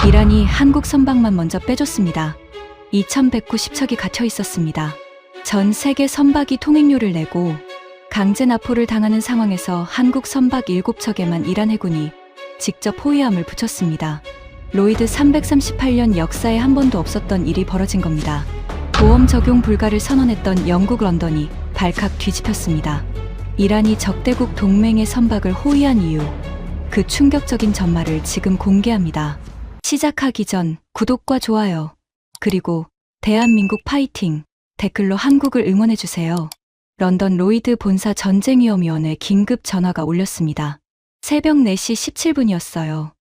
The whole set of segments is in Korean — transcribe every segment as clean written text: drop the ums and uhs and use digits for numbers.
이란이 한국 선박만 먼저 빼줬습니다. 2190척이 갇혀 있었습니다. 전 세계 선박이 통행료를 내고 강제 납포를 당하는 상황에서 한국 선박 7척에만 이란 해군이 직접 호위함을 붙였습니다. 로이드 338년 역사에 한 번도 없었던 일이 벌어진 겁니다. 보험 적용 불가를 선언했던 영국 런던이 발칵 뒤집혔습니다. 이란이 적대국 동맹의 선박을 호위한 이유, 그 충격적인 전말을 지금 공개합니다. 시작하기 전 구독과 좋아요, 그리고 대한민국 파이팅 댓글로 한국을 응원해주세요. 런던 로이드 본사 전쟁위험위원회 긴급 전화가 울렸습니다. 새벽 4시 17분이었어요.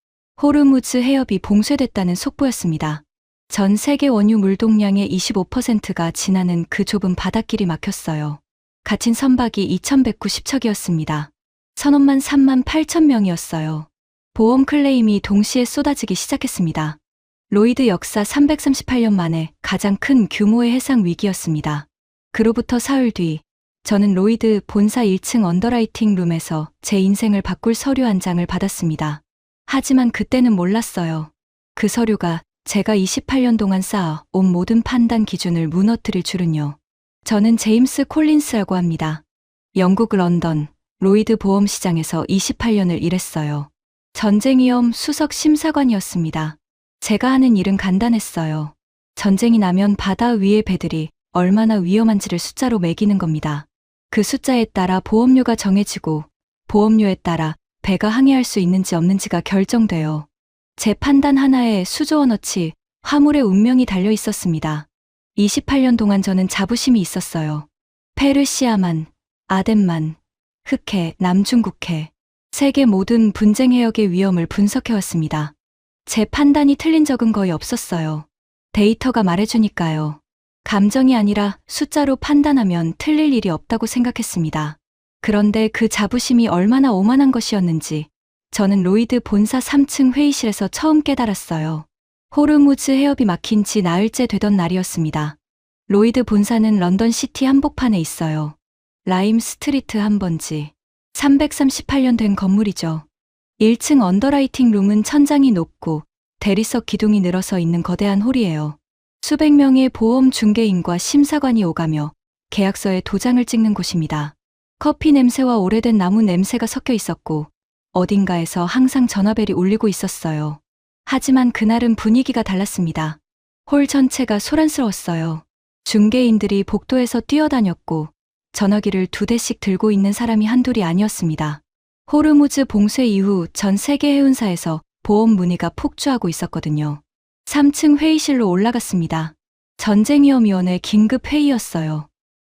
호르무즈 해협이 봉쇄됐다는 속보였습니다. 전 세계 원유 물동량의 25%가 지나는 그 좁은 바닷길이 막혔어요. 갇힌 선박이 2190척이었습니다. 선원만 3만 8천 명이었어요. 보험 클레임이 동시에 쏟아지기 시작했습니다. 로이드 역사 338년 만에 가장 큰 규모의 해상 위기였습니다. 그로부터 사흘 뒤, 저는 로이드 본사 1층 언더라이팅 룸에서 제 인생을 바꿀 서류 한 장을 받았습니다. 하지만 그때는 몰랐어요. 그 서류가 제가 28년 동안 쌓아온 모든 판단 기준을 무너뜨릴 줄은요. 저는 제임스 콜린스라고 합니다. 영국 런던 로이드 보험 시장에서 28년을 일했어요. 전쟁위험 수석 심사관이었습니다. 제가 하는 일은 간단했어요. 전쟁이 나면 바다 위의 배들이 얼마나 위험한지를 숫자로 매기는 겁니다. 그 숫자에 따라 보험료가 정해지고 보험료에 따라 배가 항해할 수 있는지 없는지가 결정돼요. 제 판단 하나에 수조 원어치 화물의 운명이 달려 있었습니다. 28년 동안 저는 자부심이 있었어요. 페르시아만, 아덴만, 흑해, 남중국해, 세계 모든 분쟁 해역의 위험을 분석해왔습니다. 제 판단이 틀린 적은 거의 없었어요. 데이터가 말해주니까요. 감정이 아니라 숫자로 판단하면 틀릴 일이 없다고 생각했습니다. 그런데 그 자부심이 얼마나 오만한 것이었는지 저는 로이드 본사 3층 회의실에서 처음 깨달았어요. 호르무즈 해협이 막힌 지 나흘째 되던 날이었습니다. 로이드 본사는 런던 시티 한복판에 있어요. 라임 스트리트 한 번지. 338년 된 건물이죠. 1층 언더라이팅 룸은 천장이 높고 대리석 기둥이 늘어서 있는 거대한 홀이에요. 수백 명의 보험 중개인과 심사관이 오가며 계약서에 도장을 찍는 곳입니다. 커피 냄새와 오래된 나무 냄새가 섞여 있었고 어딘가에서 항상 전화벨이 울리고 있었어요. 하지만 그날은 분위기가 달랐습니다. 홀 전체가 소란스러웠어요. 중개인들이 복도에서 뛰어다녔고 전화기를 2대씩 들고 있는 사람이 한둘이 아니었습니다. 호르무즈 봉쇄 이후 전 세계 해운사에서 보험 문의가 폭주하고 있었거든요. 3층 회의실로 올라갔습니다. 전쟁위험위원회 긴급 회의였어요.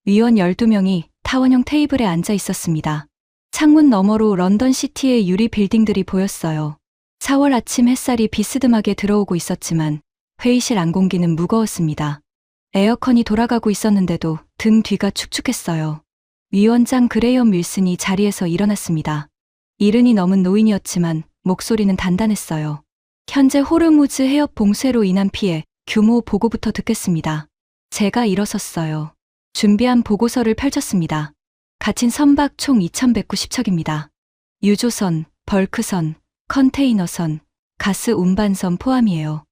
위원 12명이 타원형 테이블에 앉아 있었습니다. 창문 너머로 런던 시티의 유리 빌딩들이 보였어요. 4월 아침 햇살이 비스듬하게 들어오고 있었지만 회의실 안공기는 무거웠습니다. 에어컨이 돌아가고 있었는데도 등 뒤가 축축했어요. 위원장 그레이엄 윌슨이 자리에서 일어났습니다. 이른이 넘은 노인이었지만 목소리는 단단했어요. 현재 호르무즈 해협 봉쇄로 인한 피해 규모 보고부터 듣겠습니다. 제가 일어섰어요. 준비한 보고서를 펼쳤습니다. 갇힌 선박 총 2190척입니다. 유조선, 벌크선, 컨테이너선, 가스 운반선 포함이에요.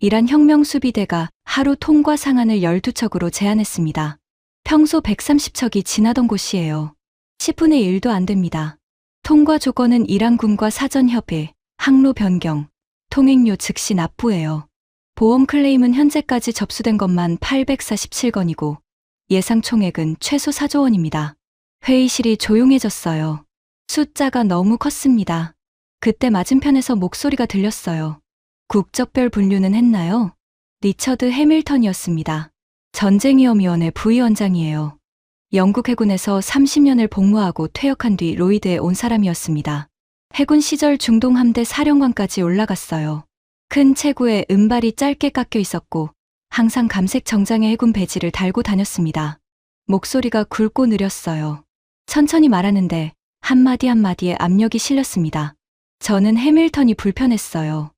이란 혁명수비대가 하루 통과 상한을 12척으로 제한했습니다. 평소 130척이 지나던 곳이에요. 10분의 1도 안 됩니다. 통과 조건은 이란군과 사전 협의, 항로 변경, 통행료 즉시 납부예요. 보험 클레임은 현재까지 접수된 것만 847건이고 예상 총액은 최소 4조 원입니다. 회의실이 조용해졌어요. 숫자가 너무 컸습니다. 그때 맞은편에서 목소리가 들렸어요. 국적별 분류는 했나요? 리처드 해밀턴이었습니다. 전쟁위험위원회 부위원장이에요. 영국 해군에서 30년을 복무하고 퇴역한 뒤 로이드에 온 사람이었습니다. 해군 시절 중동 함대 사령관까지 올라갔어요. 큰 체구에 은발이 짧게 깎여 있었고 항상 감색 정장의 해군 배지를 달고 다녔습니다. 목소리가 굵고 느렸어요. 천천히 말하는데 한마디 한마디에 압력이 실렸습니다. 저는 해밀턴이 불편했어요.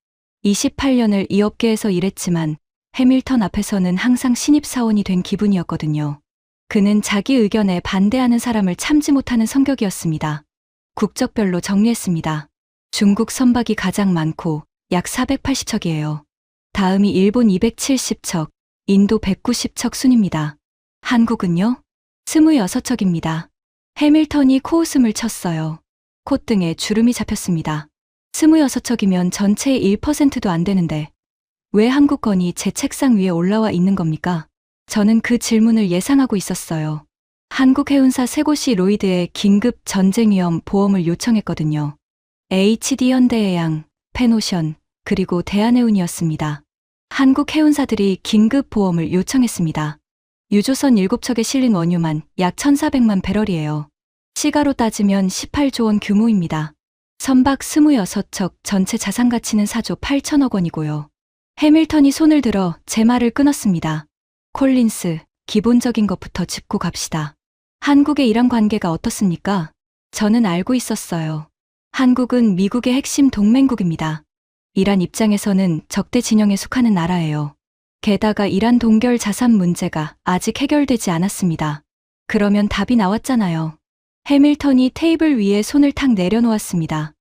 28년을 이 업계에서 일했지만 해밀턴 앞에서는 항상 신입사원이 된 기분이었거든요. 그는 자기 의견에 반대하는 사람을 참지 못하는 성격이었습니다. 국적별로 정리했습니다. 중국 선박이 가장 많고 약 480척이에요. 다음이 일본 270척, 인도 190척 순입니다. 한국은요? 26척입니다. 해밀턴이 코웃음을 쳤어요. 콧등에 주름이 잡혔습니다. 26척이면 전체의 1%도 안 되는데 왜 한국 건이 제 책상 위에 올라와 있는 겁니까? 저는 그 질문을 예상하고 있었어요. 한국 해운사 세 곳이 로이드에 긴급 전쟁 위험 보험을 요청했거든요. HD 현대해양, 펜오션, 그리고 대한해운이었습니다. 한국 해운사들이 긴급 보험을 요청했습니다. 유조선 7척에 실린 원유만 약 1,400만 배럴이에요. 시가로 따지면 18조 원 규모입니다. 선박 26척 전체 자산 가치는 4조 8천억 원이고요. 해밀턴이 손을 들어 제 말을 끊었습니다. 콜린스, 기본적인 것부터 짚고 갑시다. 한국의 이란 관계가 어떻습니까? 저는 알고 있었어요. 한국은 미국의 핵심 동맹국입니다. 이란 입장에서는 적대 진영에 속하는 나라예요. 게다가 이란 동결 자산 문제가 아직 해결되지 않았습니다. 그러면 답이 나왔잖아요. 해밀턴이 테이블 위에 손을 탁 내려놓았습니다.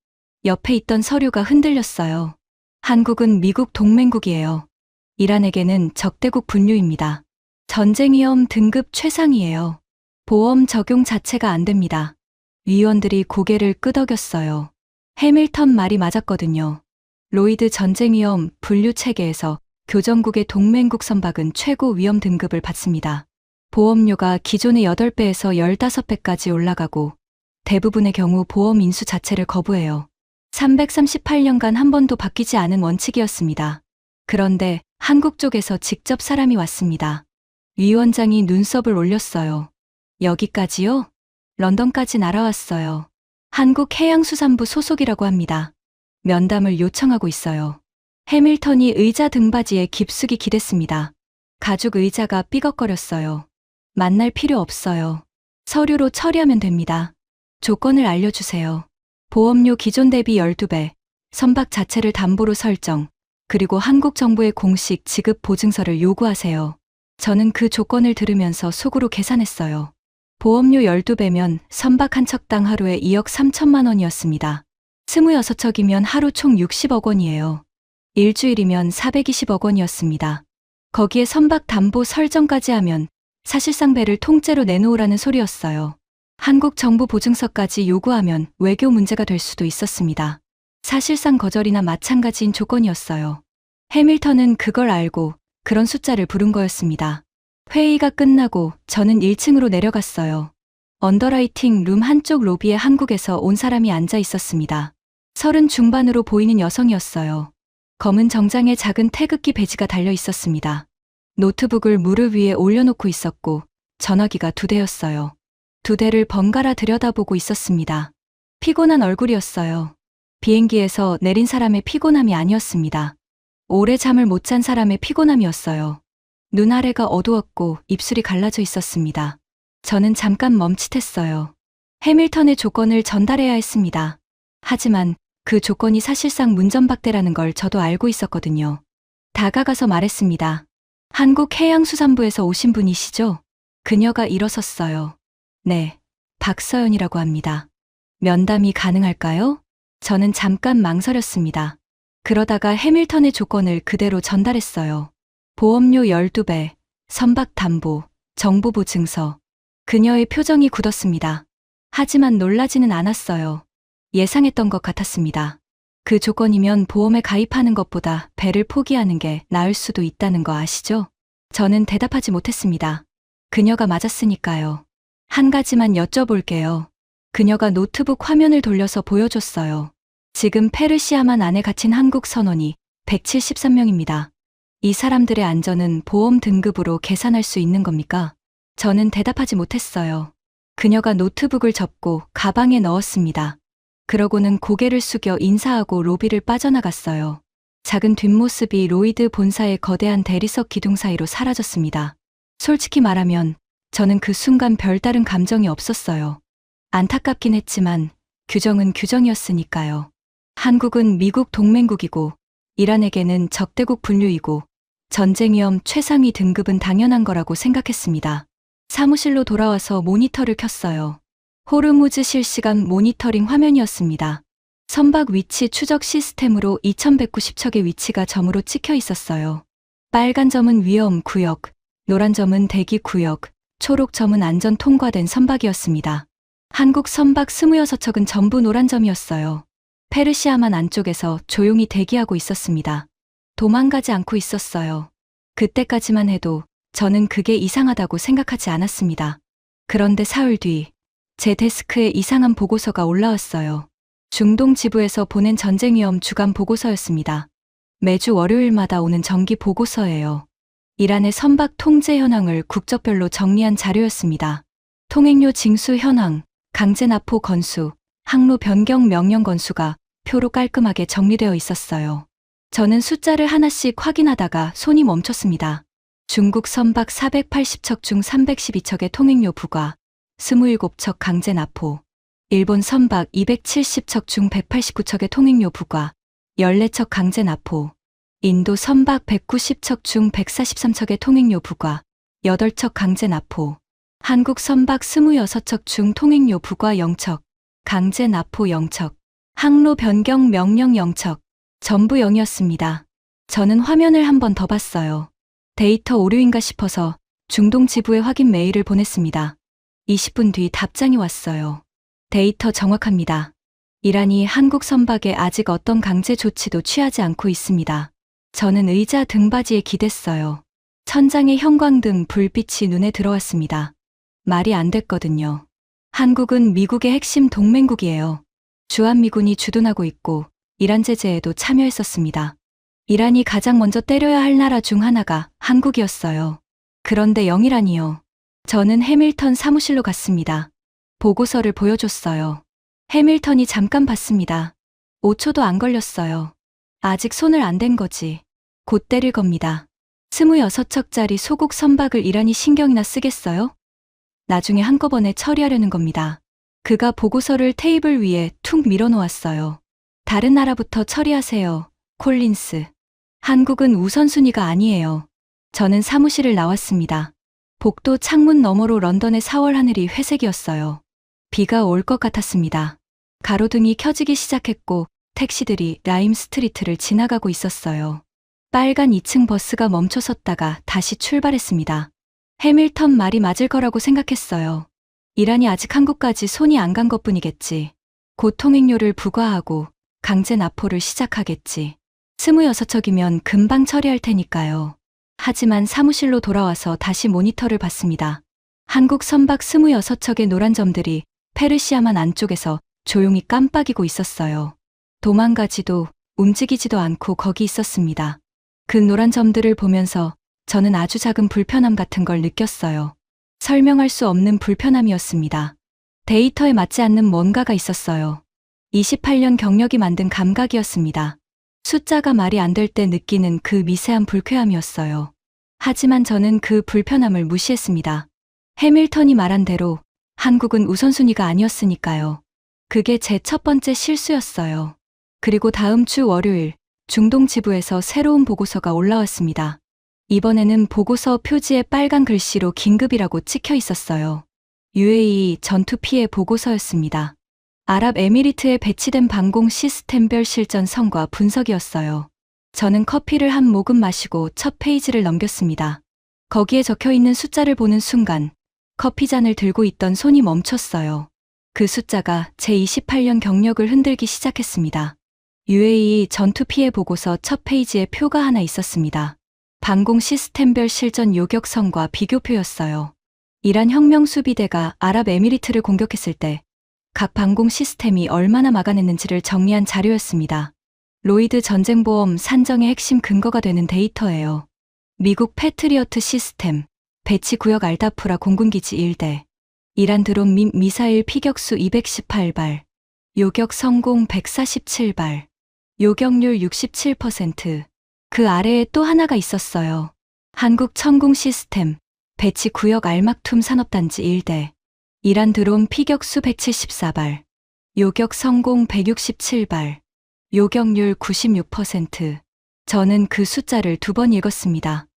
옆에 있던 서류가 흔들렸어요. 한국은 미국 동맹국이에요. 이란에게는 적대국 분류입니다. 전쟁 위험 등급 최상이에요. 보험 적용 자체가 안 됩니다. 위원들이 고개를 끄덕였어요. 해밀턴 말이 맞았거든요. 로이드 전쟁 위험 분류 체계에서 교정국의 동맹국 선박은 최고 위험 등급을 받습니다. 보험료가 기존의 8배에서 15배까지 올라가고 대부분의 경우 보험 인수 자체를 거부해요. 338년간 한 번도 바뀌지 않은 원칙이었습니다. 그런데 한국 쪽에서 직접 사람이 왔습니다. 위원장이 눈썹을 올렸어요. 여기까지요? 런던까지 날아왔어요. 한국해양수산부 소속이라고 합니다. 면담을 요청하고 있어요. 해밀턴이 의자 등받이에 깊숙이 기댔습니다. 가죽 의자가 삐걱거렸어요. 만날 필요 없어요. 서류로 처리하면 됩니다. 조건을 알려주세요. 보험료 기존 대비 12배, 선박 자체를 담보로 설정, 그리고 한국 정부의 공식 지급 보증서를 요구하세요. 저는 그 조건을 들으면서 속으로 계산했어요. 보험료 12배면 선박 한 척당 하루에 2억 3천만 원이었습니다. 26척이면 하루 총 60억 원이에요. 일주일이면 420억 원이었습니다. 거기에 선박 담보 설정까지 하면 사실상 배를 통째로 내놓으라는 소리였어요. 한국 정부 보증서까지 요구하면 외교 문제가 될 수도 있었습니다. 사실상 거절이나 마찬가지인 조건이었어요. 해밀턴은 그걸 알고 그런 숫자를 부른 거였습니다. 회의가 끝나고 저는 1층으로 내려갔어요. 언더라이팅 룸 한쪽 로비에 한국에서 온 사람이 앉아 있었습니다. 30 중반으로 보이는 여성이었어요. 검은 정장에 작은 태극기 배지가 달려 있었습니다. 노트북을 무릎 위에 올려놓고 있었고 전화기가 2대였어요. 2대를 번갈아 들여다보고 있었습니다. 피곤한 얼굴이었어요. 비행기에서 내린 사람의 피곤함이 아니었습니다. 오래 잠을 못 잔 사람의 피곤함이었어요. 눈 아래가 어두웠고 입술이 갈라져 있었습니다. 저는 잠깐 멈칫했어요. 해밀턴의 조건을 전달해야 했습니다. 하지만 그 조건이 사실상 문전박대라는 걸 저도 알고 있었거든요. 다가가서 말했습니다. 한국해양수산부에서 오신 분이시죠? 그녀가 일어섰어요. 네, 박서연이라고 합니다. 면담이 가능할까요? 저는 잠깐 망설였습니다. 그러다가 해밀턴의 조건을 그대로 전달했어요. 보험료 12배, 선박 담보, 정보보증서. 그녀의 표정이 굳었습니다. 하지만 놀라지는 않았어요. 예상했던 것 같았습니다. 그 조건이면 보험에 가입하는 것보다 배를 포기하는 게 나을 수도 있다는 거 아시죠? 저는 대답하지 못했습니다. 그녀가 맞았으니까요. 한 가지만 여쭤볼게요. 그녀가 노트북 화면을 돌려서 보여줬어요. 지금 페르시아만 안에 갇힌 한국 선원이 173명입니다. 이 사람들의 안전은 보험 등급으로 계산할 수 있는 겁니까? 저는 대답하지 못했어요. 그녀가 노트북을 접고 가방에 넣었습니다. 그러고는 고개를 숙여 인사하고 로비를 빠져나갔어요. 작은 뒷모습이 로이드 본사의 거대한 대리석 기둥 사이로 사라졌습니다. 솔직히 말하면 저는 그 순간 별다른 감정이 없었어요. 안타깝긴 했지만 규정은 규정이었으니까요. 한국은 미국 동맹국이고 이란에게는 적대국 분류이고 전쟁 위험 최상위 등급은 당연한 거라고 생각했습니다. 사무실로 돌아와서 모니터를 켰어요. 호르무즈 실시간 모니터링 화면이었습니다. 선박 위치 추적 시스템으로 2190척의 위치가 점으로 찍혀 있었어요. 빨간 점은 위험 구역, 노란 점은 대기 구역, 초록 점은 안전 통과된 선박이었습니다. 한국 선박 26척은 전부 노란 점이었어요. 페르시아만 안쪽에서 조용히 대기하고 있었습니다. 도망가지 않고 있었어요. 그때까지만 해도 저는 그게 이상하다고 생각하지 않았습니다. 그런데 사흘 뒤, 제 데스크에 이상한 보고서가 올라왔어요. 중동 지부에서 보낸 전쟁 위험 주간 보고서였습니다. 매주 월요일마다 오는 정기 보고서예요. 이란의 선박 통제 현황을 국적별로 정리한 자료였습니다. 통행료 징수 현황, 강제 납포 건수, 항로 변경 명령 건수가 표로 깔끔하게 정리되어 있었어요. 저는 숫자를 하나씩 확인하다가 손이 멈췄습니다. 중국 선박 480척 중 312척의 통행료 부과, 27척 강제 납포, 일본 선박 270척 중 189척의 통행료 부과, 14척 강제 납포, 인도 선박 190척 중 143척의 통행료 부과, 8척 강제 납포, 한국 선박 26척 중 통행료 부과 0척, 강제 납포 0척, 항로 변경 명령 0척, 전부 0이었습니다. 저는 화면을 한 번 더 봤어요. 데이터 오류인가 싶어서 중동 지부에 확인 메일을 보냈습니다. 20분 뒤 답장이 왔어요. 데이터 정확합니다. 이란이 한국 선박에 아직 어떤 강제 조치도 취하지 않고 있습니다. 저는 의자 등받이에 기댔어요. 천장의 형광등 불빛이 눈에 들어왔습니다. 말이 안 됐거든요. 한국은 미국의 핵심 동맹국이에요. 주한미군이 주둔하고 있고 이란 제재에도 참여했었습니다. 이란이 가장 먼저 때려야 할 나라 중 하나가 한국이었어요. 그런데 영이란이요. 저는 해밀턴 사무실로 갔습니다. 보고서를 보여줬어요. 해밀턴이 잠깐 봤습니다. 5초도 안 걸렸어요. 아직 손을 안 댄 거지. 곧 때릴 겁니다. 26척짜리 소국 선박을 이란이 신경이나 쓰겠어요? 나중에 한꺼번에 처리하려는 겁니다. 그가 보고서를 테이블 위에 툭 밀어놓았어요. 다른 나라부터 처리하세요, 콜린스. 한국은 우선순위가 아니에요. 저는 사무실을 나왔습니다. 복도 창문 너머로 런던의 4월 하늘이 회색이었어요. 비가 올 것 같았습니다. 가로등이 켜지기 시작했고 택시들이 라임 스트리트를 지나가고 있었어요. 빨간 2층 버스가 멈춰섰다가 다시 출발했습니다. 해밀턴 말이 맞을 거라고 생각했어요. 이란이 아직 한국까지 손이 안 간 것뿐이겠지. 곧 통행료를 부과하고 강제 납포를 시작하겠지. 26척이면 금방 처리할 테니까요. 하지만 사무실로 돌아와서 다시 모니터를 봤습니다. 한국 선박 26척의 노란 점들이 페르시아만 안쪽에서 조용히 깜빡이고 있었어요. 도망가지도 움직이지도 않고 거기 있었습니다. 그 노란 점들을 보면서 저는 아주 작은 불편함 같은 걸 느꼈어요. 설명할 수 없는 불편함이었습니다. 데이터에 맞지 않는 뭔가가 있었어요. 28년 경력이 만든 감각이었습니다. 숫자가 말이 안 될 때 느끼는 그 미세한 불쾌함이었어요. 하지만 저는 그 불편함을 무시했습니다. 해밀턴이 말한 대로 한국은 우선순위가 아니었으니까요. 그게 제 첫 번째 실수였어요. 그리고 다음 주 월요일 중동 지부에서 새로운 보고서가 올라왔습니다. 이번에는 보고서 표지에 빨간 글씨로 긴급이라고 찍혀 있었어요. UAE 전투 피해 보고서였습니다. 아랍에미리트에 배치된 방공 시스템별 실전 성과 분석이었어요. 저는 커피를 한 모금 마시고 첫 페이지를 넘겼습니다. 거기에 적혀 있는 숫자를 보는 순간 커피잔을 들고 있던 손이 멈췄어요. 그 숫자가 제 28년 경력을 흔들기 시작했습니다. UAE 전투 피해 보고서 첫 페이지에 표가 하나 있었습니다. 방공 시스템별 실전 요격성과 비교표였어요. 이란 혁명수비대가 아랍에미리트를 공격했을 때 각 방공 시스템이 얼마나 막아냈는지를 정리한 자료였습니다. 로이드 전쟁보험 산정의 핵심 근거가 되는 데이터예요. 미국 패트리어트 시스템, 배치구역 알다프라 공군기지 1대, 이란 드론 및 미사일 피격수 218발, 요격 성공 147발, 요격률 67%. 그 아래에 또 하나가 있었어요. 한국 천궁 시스템, 배치구역 알막툼 산업단지 1대, 이란 드론 피격수 174발, 요격 성공 167발, 요격률 96%. 저는 그 숫자를 2번 읽었습니다.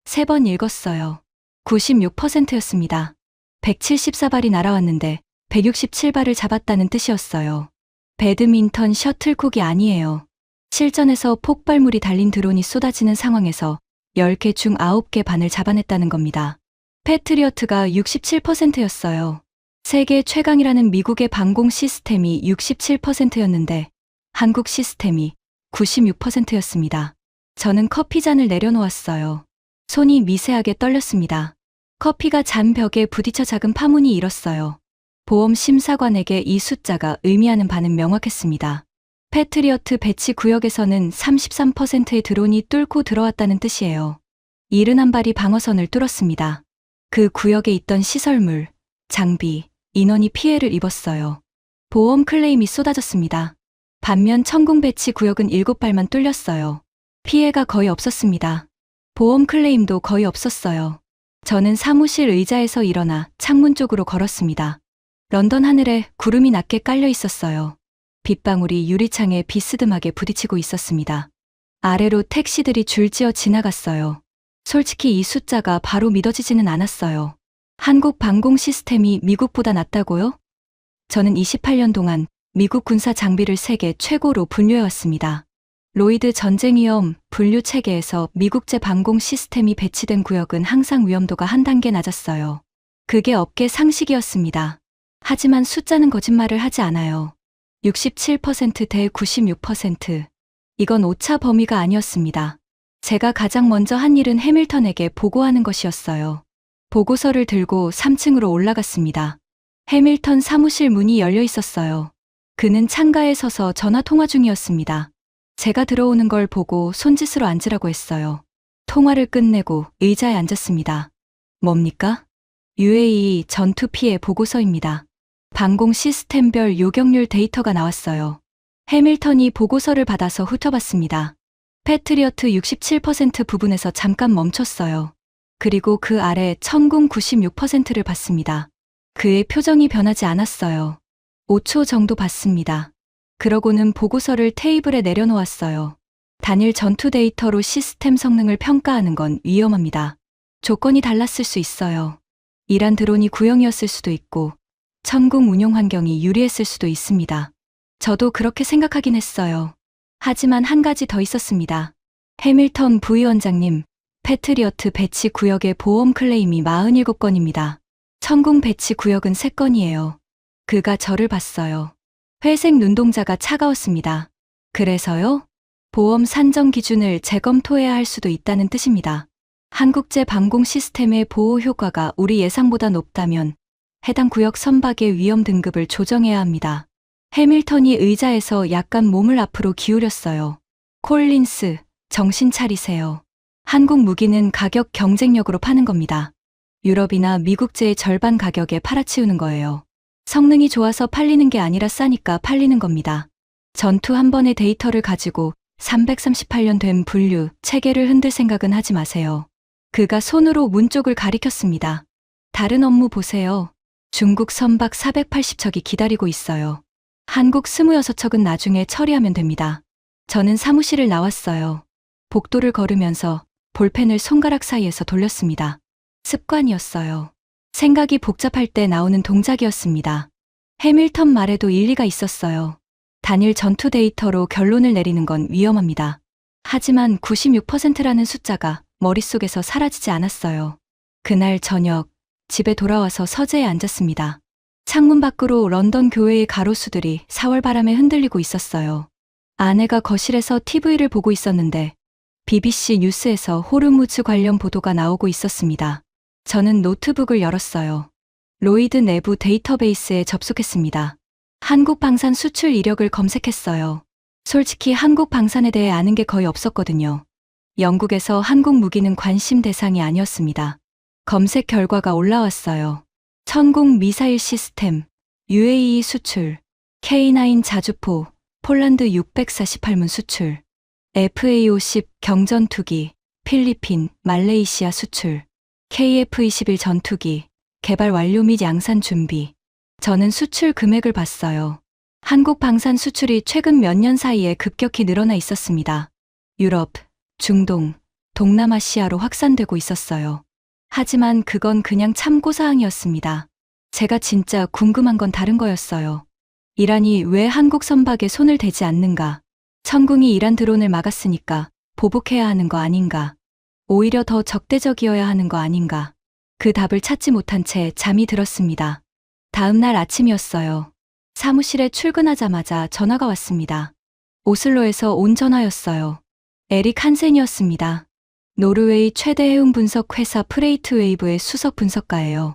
3번 읽었어요. 96%였습니다. 174발이 날아왔는데 167발을 잡았다는 뜻이었어요. 배드민턴 셔틀콕이 아니에요. 실전에서 폭발물이 달린 드론이 쏟아지는 상황에서 10개 중 9개 반을 잡아냈다는 겁니다. 패트리어트가 67%였어요. 세계 최강이라는 미국의 방공 시스템이 67%였는데 한국 시스템이 96%였습니다. 저는 커피잔을 내려놓았어요. 손이 미세하게 떨렸습니다. 커피가 잔 벽에 부딪혀 작은 파문이 일었어요. 보험 심사관에게 이 숫자가 의미하는 바는 명확했습니다. 패트리어트 배치 구역에서는 33%의 드론이 뚫고 들어왔다는 뜻이에요. 71발이 방어선을 뚫었습니다. 그 구역에 있던 시설물, 장비, 인원이 피해를 입었어요. 보험 클레임이 쏟아졌습니다. 반면 천궁 배치 구역은 7발만 뚫렸어요. 피해가 거의 없었습니다. 보험 클레임도 거의 없었어요. 저는 사무실 의자에서 일어나 창문 쪽으로 걸었습니다. 런던 하늘에 구름이 낮게 깔려 있었어요. 빗방울이 유리창에 비스듬하게 부딪히고 있었습니다. 아래로 택시들이 줄지어 지나갔어요. 솔직히 이 숫자가 바로 믿어지지는 않았어요. 한국 방공 시스템이 미국보다 낫다고요? 저는 28년 동안 미국 군사 장비를 세계 최고로 분류해왔습니다. 로이드 전쟁위험 분류 체계에서 미국제 방공 시스템이 배치된 구역은 항상 위험도가 한 단계 낮았어요. 그게 업계 상식이었습니다. 하지만 숫자는 거짓말을 하지 않아요. 67% 대 96%. 이건 오차 범위가 아니었습니다. 제가 가장 먼저 한 일은 해밀턴에게 보고하는 것이었어요. 보고서를 들고 3층으로 올라갔습니다. 해밀턴 사무실 문이 열려 있었어요. 그는 창가에 서서 전화 통화 중이었습니다. 제가 들어오는 걸 보고 손짓으로 앉으라고 했어요. 통화를 끝내고 의자에 앉았습니다. 뭡니까? UAE 전투 피해 보고서입니다. 방공 시스템별 요격률 데이터가 나왔어요. 해밀턴이 보고서를 받아서 훑어봤습니다. 패트리어트 67% 부분에서 잠깐 멈췄어요. 그리고 그 아래 천궁 96%를 봤습니다. 그의 표정이 변하지 않았어요. 5초 정도 봤습니다. 그러고는 보고서를 테이블에 내려놓았어요. 단일 전투 데이터로 시스템 성능을 평가하는 건 위험합니다. 조건이 달랐을 수 있어요. 이란 드론이 구형이었을 수도 있고 천궁 운용 환경이 유리했을 수도 있습니다. 저도 그렇게 생각하긴 했어요. 하지만 한 가지 더 있었습니다. 해밀턴 부위원장님, 패트리어트 배치 구역의 보험 클레임이 47건입니다. 천궁 배치 구역은 3건이에요. 그가 저를 봤어요. 회색 눈동자가 차가웠습니다. 그래서요? 보험 산정 기준을 재검토해야 할 수도 있다는 뜻입니다. 한국제 방공 시스템의 보호 효과가 우리 예상보다 높다면 해당 구역 선박의 위험 등급을 조정해야 합니다. 해밀턴이 의자에서 약간 몸을 앞으로 기울였어요. 콜린스, 정신 차리세요. 한국 무기는 가격 경쟁력으로 파는 겁니다. 유럽이나 미국제의 절반 가격에 팔아치우는 거예요. 성능이 좋아서 팔리는 게 아니라 싸니까 팔리는 겁니다. 전투 한 번의 데이터를 가지고 338년 된 분류, 체계를 흔들 생각은 하지 마세요. 그가 손으로 문 쪽을 가리켰습니다. 다른 업무 보세요. 중국 선박 480척이 기다리고 있어요. 한국 26척은 나중에 처리하면 됩니다. 저는 사무실을 나왔어요. 복도를 걸으면서 볼펜을 손가락 사이에서 돌렸습니다. 습관이었어요. 생각이 복잡할 때 나오는 동작이었습니다. 해밀턴 말에도 일리가 있었어요. 단일 전투 데이터로 결론을 내리는 건 위험합니다. 하지만 96%라는 숫자가 머릿속에서 사라지지 않았어요. 그날 저녁, 집에 돌아와서 서재에 앉았습니다. 창문 밖으로 런던 교외의 가로수들이 4월 바람에 흔들리고 있었어요. 아내가 거실에서 TV를 보고 있었는데 BBC 뉴스에서 호르무즈 관련 보도가 나오고 있었습니다. 저는 노트북을 열었어요. 로이드 내부 데이터베이스에 접속했습니다. 한국 방산 수출 이력을 검색했어요. 솔직히 한국 방산에 대해 아는 게 거의 없었거든요. 영국에서 한국 무기는 관심 대상이 아니었습니다. 검색 결과가 올라왔어요. 천궁 미사일 시스템, UAE 수출, K9 자주포, 폴란드 648문 수출, FA-50 경전투기, 필리핀, 말레이시아 수출, KF-21 전투기, 개발 완료 및 양산 준비. 저는 수출 금액을 봤어요. 한국 방산 수출이 최근 몇 년 사이에 급격히 늘어나 있었습니다. 유럽, 중동, 동남아시아로 확산되고 있었어요. 하지만 그건 그냥 참고사항이었습니다. 제가 진짜 궁금한 건 다른 거였어요. 이란이 왜 한국 선박에 손을 대지 않는가? 천궁이 이란 드론을 막았으니까 보복해야 하는 거 아닌가? 오히려 더 적대적이어야 하는 거 아닌가? 그 답을 찾지 못한 채 잠이 들었습니다. 다음 날 아침이었어요. 사무실에 출근하자마자 전화가 왔습니다. 오슬로에서 온 전화였어요. 에릭 한센이었습니다. 노르웨이 최대 해운 분석 회사 프레이트웨이브의 수석 분석가예요.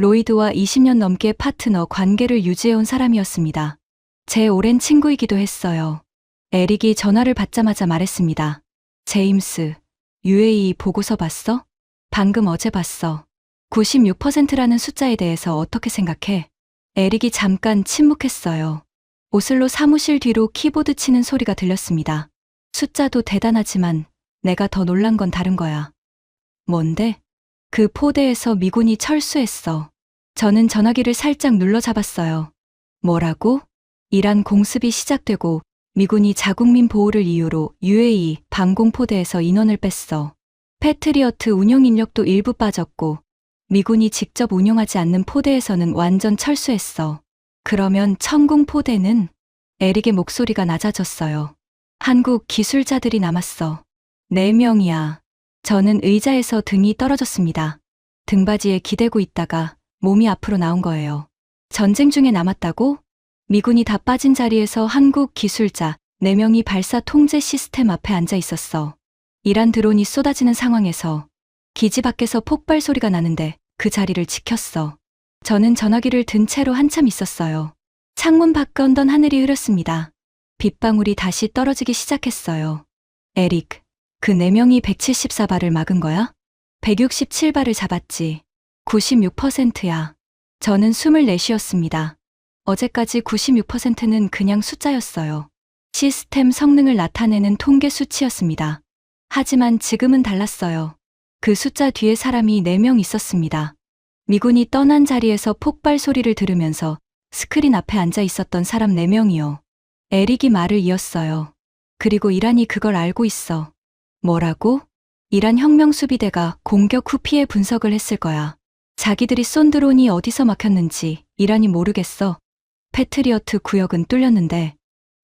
로이드와 20년 넘게 파트너 관계를 유지해온 사람이었습니다. 제 오랜 친구이기도 했어요. 에릭이 전화를 받자마자 말했습니다. 제임스, UAE 보고서 봤어? 방금 어제 봤어. 96%라는 숫자에 대해서 어떻게 생각해? 에릭이 잠깐 침묵했어요. 오슬로 사무실 뒤로 키보드 치는 소리가 들렸습니다. 숫자도 대단하지만 내가 더 놀란 건 다른 거야. 뭔데? 그 포대에서 미군이 철수했어. 저는 전화기를 살짝 눌러 잡았어요. 뭐라고? 이란 공습이 시작되고 미군이 자국민 보호를 이유로 UAE 방공포대에서 인원을 뺐어. 패트리어트 운용 인력도 일부 빠졌고 미군이 직접 운용하지 않는 포대에서는 완전 철수했어. 그러면 천궁포대는? 에릭의 목소리가 낮아졌어요. 한국 기술자들이 남았어. 4명이야. 저는 의자에서 등이 떨어졌습니다. 등받이에 기대고 있다가 몸이 앞으로 나온 거예요. 전쟁 중에 남았다고? 미군이 다 빠진 자리에서 한국 기술자 4명이 발사 통제 시스템 앞에 앉아 있었어. 이란 드론이 쏟아지는 상황에서 기지 밖에서 폭발 소리가 나는데 그 자리를 지켰어. 저는 전화기를 든 채로 한참 있었어요. 창문 밖 언던 하늘이 흐렸습니다. 빗방울이 다시 떨어지기 시작했어요. 에릭, 그 4명이 174발을 막은 거야? 167발을 잡았지. 96%야. 저는 숨을 내쉬었습니다. 어제까지 96%는 그냥 숫자였어요. 시스템 성능을 나타내는 통계 수치였습니다. 하지만 지금은 달랐어요. 그 숫자 뒤에 사람이 4명 있었습니다. 미군이 떠난 자리에서 폭발 소리를 들으면서 스크린 앞에 앉아 있었던 사람 4명이요. 에릭이 말을 이었어요. 그리고 이란이 그걸 알고 있어. 뭐라고? 이란 혁명수비대가 공격 후 피해 분석을 했을 거야. 자기들이 쏜 드론이 어디서 막혔는지 이란이 모르겠어. 패트리어트 구역은 뚫렸는데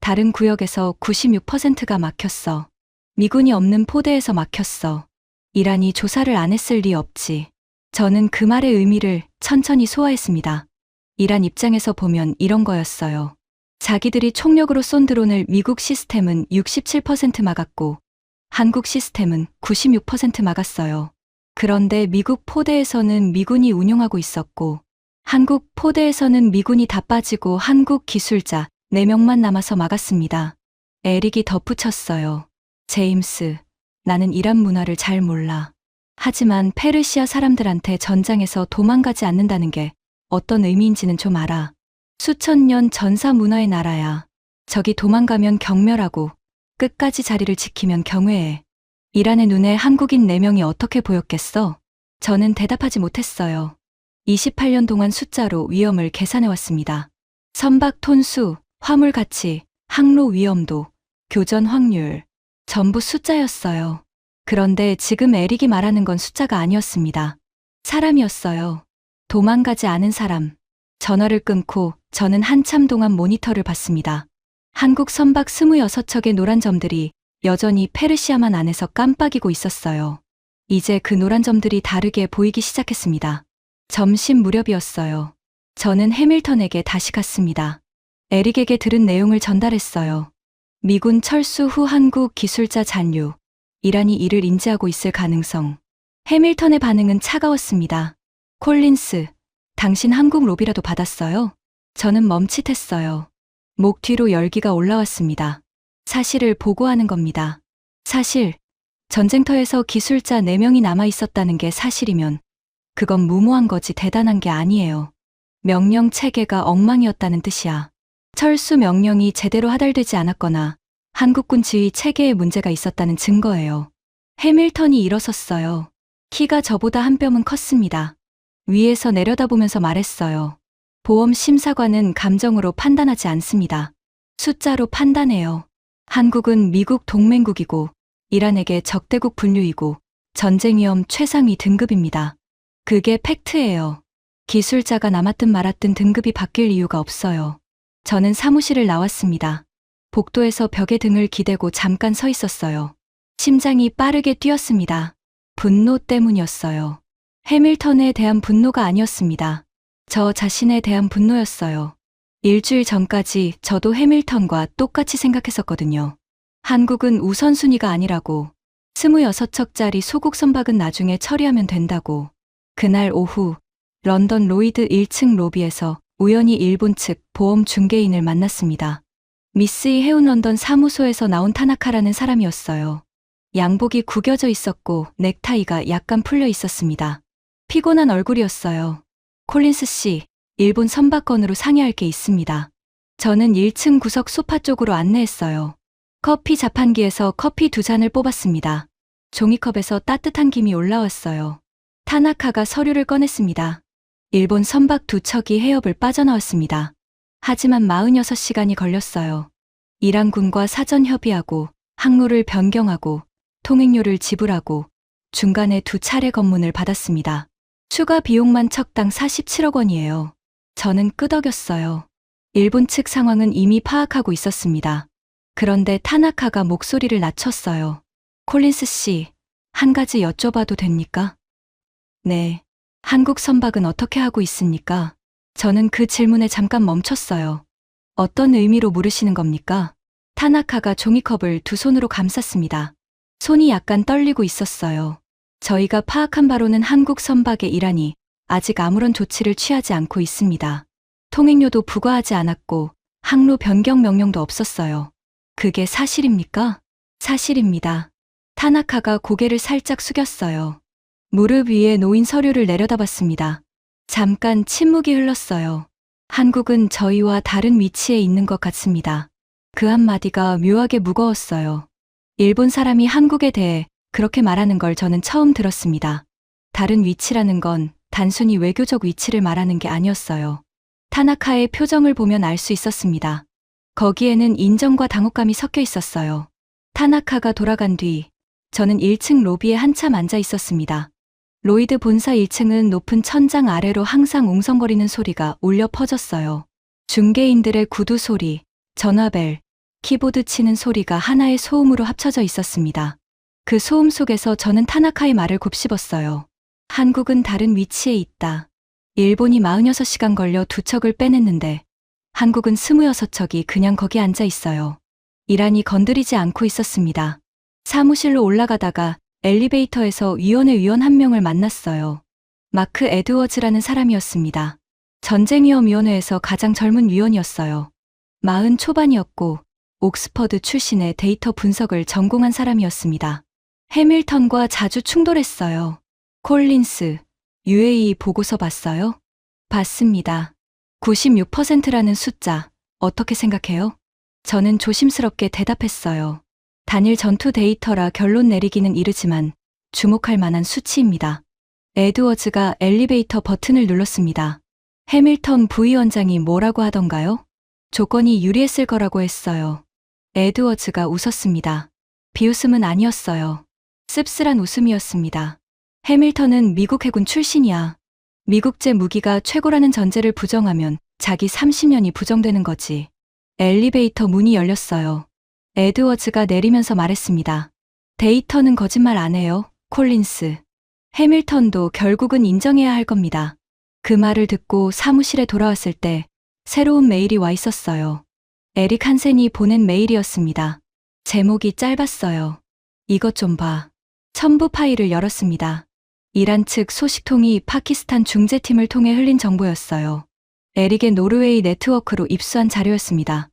다른 구역에서 96%가 막혔어. 미군이 없는 포대에서 막혔어. 이란이 조사를 안 했을 리 없지. 저는 그 말의 의미를 천천히 소화했습니다. 이란 입장에서 보면 이런 거였어요. 자기들이 총력으로 쏜 드론을 미국 시스템은 67% 막았고 한국 시스템은 96% 막았어요. 그런데 미국 포대에서는 미군이 운용하고 있었고 한국 포대에서는 미군이 다 빠지고 한국 기술자 4명만 남아서 막았습니다. 에릭이 덧붙였어요. 제임스, 나는 이란 문화를 잘 몰라. 하지만 페르시아 사람들한테 전장에서 도망가지 않는다는 게 어떤 의미인지는 좀 알아. 수천 년 전사 문화의 나라야. 적이 도망가면 경멸하고 끝까지 자리를 지키면 경외해. 이란의 눈에 한국인 4명이 어떻게 보였겠어? 저는 대답하지 못했어요. 28년 동안 숫자로 위험을 계산해왔습니다. 선박 톤수, 화물 가치, 항로 위험도, 교전 확률, 전부 숫자였어요. 그런데 지금 에릭이 말하는 건 숫자가 아니었습니다. 사람이었어요. 도망가지 않은 사람. 전화를 끊고 저는 한참 동안 모니터를 봤습니다. 한국 선박 26척의 노란 점들이 여전히 페르시아만 안에서 깜빡이고 있었어요. 이제 그 노란 점들이 다르게 보이기 시작했습니다. 점심 무렵이었어요. 저는 해밀턴에게 다시 갔습니다. 에릭에게 들은 내용을 전달했어요. 미군 철수 후 한국 기술자 잔류. 이란이 이를 인지하고 있을 가능성. 해밀턴의 반응은 차가웠습니다. 콜린스, 당신 한국 로비라도 받았어요? 저는 멈칫했어요. 목 뒤로 열기가 올라왔습니다. 사실을 보고하는 겁니다. 사실, 전쟁터에서 기술자 4명이 남아 있었다는 게 사실이면 그건 무모한 거지 대단한 게 아니에요. 명령 체계가 엉망이었다는 뜻이야. 철수 명령이 제대로 하달되지 않았거나 한국군 지휘 체계에 문제가 있었다는 증거예요. 해밀턴이 일어섰어요. 키가 저보다 한 뼘은 컸습니다. 위에서 내려다보면서 말했어요. 보험 심사관은 감정으로 판단하지 않습니다. 숫자로 판단해요. 한국은 미국 동맹국이고 이란에게 적대국 분류이고 전쟁 위험 최상위 등급입니다. 그게 팩트예요. 기술자가 남았든 말았든 등급이 바뀔 이유가 없어요. 저는 사무실을 나왔습니다. 복도에서 벽에 등을 기대고 잠깐 서 있었어요. 심장이 빠르게 뛰었습니다. 분노 때문이었어요. 해밀턴에 대한 분노가 아니었습니다. 저 자신에 대한 분노였어요. 일주일 전까지 저도 해밀턴과 똑같이 생각했었거든요. 한국은 우선순위가 아니라고. 26척짜리 소국 선박은 나중에 처리하면 된다고. 그날 오후 런던 로이드 1층 로비에서 우연히 일본 측 보험 중개인을 만났습니다. 미스이 해운 런던 사무소에서 나온 타나카라는 사람이었어요. 양복이 구겨져 있었고 넥타이가 약간 풀려 있었습니다. 피곤한 얼굴이었어요. 콜린스 씨, 일본 선박건으로 상의할 게 있습니다. 저는 1층 구석 소파 쪽으로 안내했어요. 커피 자판기에서 커피 2잔을 뽑았습니다. 종이컵에서 따뜻한 김이 올라왔어요. 타나카가 서류를 꺼냈습니다. 일본 선박 2척이 해협을 빠져나왔습니다. 하지만 46시간이 걸렸어요. 이란군과 사전 협의하고 항로를 변경하고 통행료를 지불하고 중간에 2차례 검문을 받았습니다. 추가 비용만 척당 47억 원이에요. 저는 끄덕였어요. 일본 측 상황은 이미 파악하고 있었습니다. 그런데 타나카가 목소리를 낮췄어요. 콜린스 씨, 한 가지 여쭤봐도 됩니까? 네. 한국 선박은 어떻게 하고 있습니까? 저는 그 질문에 잠깐 멈췄어요. 어떤 의미로 물으시는 겁니까? 타나카가 종이컵을 2손으로 감쌌습니다. 손이 약간 떨리고 있었어요. 저희가 파악한 바로는 한국 선박의 이란이 아직 아무런 조치를 취하지 않고 있습니다. 통행료도 부과하지 않았고 항로 변경 명령도 없었어요. 그게 사실입니까? 사실입니다. 타나카가 고개를 살짝 숙였어요. 무릎 위에 놓인 서류를 내려다봤습니다. 잠깐 침묵이 흘렀어요. 한국은 저희와 다른 위치에 있는 것 같습니다. 그 한마디가 묘하게 무거웠어요. 일본 사람이 한국에 대해 그렇게 말하는 걸 저는 처음 들었습니다. 다른 위치라는 건 단순히 외교적 위치를 말하는 게 아니었어요. 타나카의 표정을 보면 알 수 있었습니다. 거기에는 인정과 당혹감이 섞여 있었어요. 타나카가 돌아간 뒤 저는 1층 로비에 한참 앉아 있었습니다. 로이드 본사 1층은 높은 천장 아래로 항상 웅성거리는 소리가 울려 퍼졌어요. 중개인들의 구두 소리, 전화벨, 키보드 치는 소리가 하나의 소음으로 합쳐져 있었습니다. 그 소음 속에서 저는 타나카의 말을 곱씹었어요. 한국은 다른 위치에 있다. 일본이 46시간 걸려 2척을 빼냈는데 한국은 26척이 그냥 거기 앉아 있어요. 이란이 건드리지 않고 있었습니다. 사무실로 올라가다가 엘리베이터에서 위원 한 명을 만났어요. 마크 에드워즈라는 사람이었습니다. 전쟁위험위원회에서 가장 젊은 위원이었어요. 40 초반이었고 옥스퍼드 출신의 데이터 분석을 전공한 사람이었습니다. 해밀턴과 자주 충돌했어요. 콜린스, UAE 보고서 봤어요? 봤습니다. 96%라는 숫자, 어떻게 생각해요? 저는 조심스럽게 대답했어요. 단일 전투 데이터라 결론 내리기는 이르지만 주목할 만한 수치입니다. 에드워즈가 엘리베이터 버튼을 눌렀습니다. 해밀턴 부위원장이 뭐라고 하던가요? 조건이 유리했을 거라고 했어요. 에드워즈가 웃었습니다. 비웃음은 아니었어요. 씁쓸한 웃음이었습니다. 해밀턴은 미국 해군 출신이야. 미국제 무기가 최고라는 전제를 부정하면 자기 30년이 부정되는 거지. 엘리베이터 문이 열렸어요. 에드워즈가 내리면서 말했습니다. 데이터는 거짓말 안 해요, 콜린스. 해밀턴도 결국은 인정해야 할 겁니다. 그 말을 듣고 사무실에 돌아왔을 때 새로운 메일이 와 있었어요. 에릭 한센이 보낸 메일이었습니다. 제목이 짧았어요. 이것 좀 봐. 첨부 파일을 열었습니다. 이란 측 소식통이 파키스탄 중재팀을 통해 흘린 정보였어요. 에릭의 노르웨이 네트워크로 입수한 자료였습니다.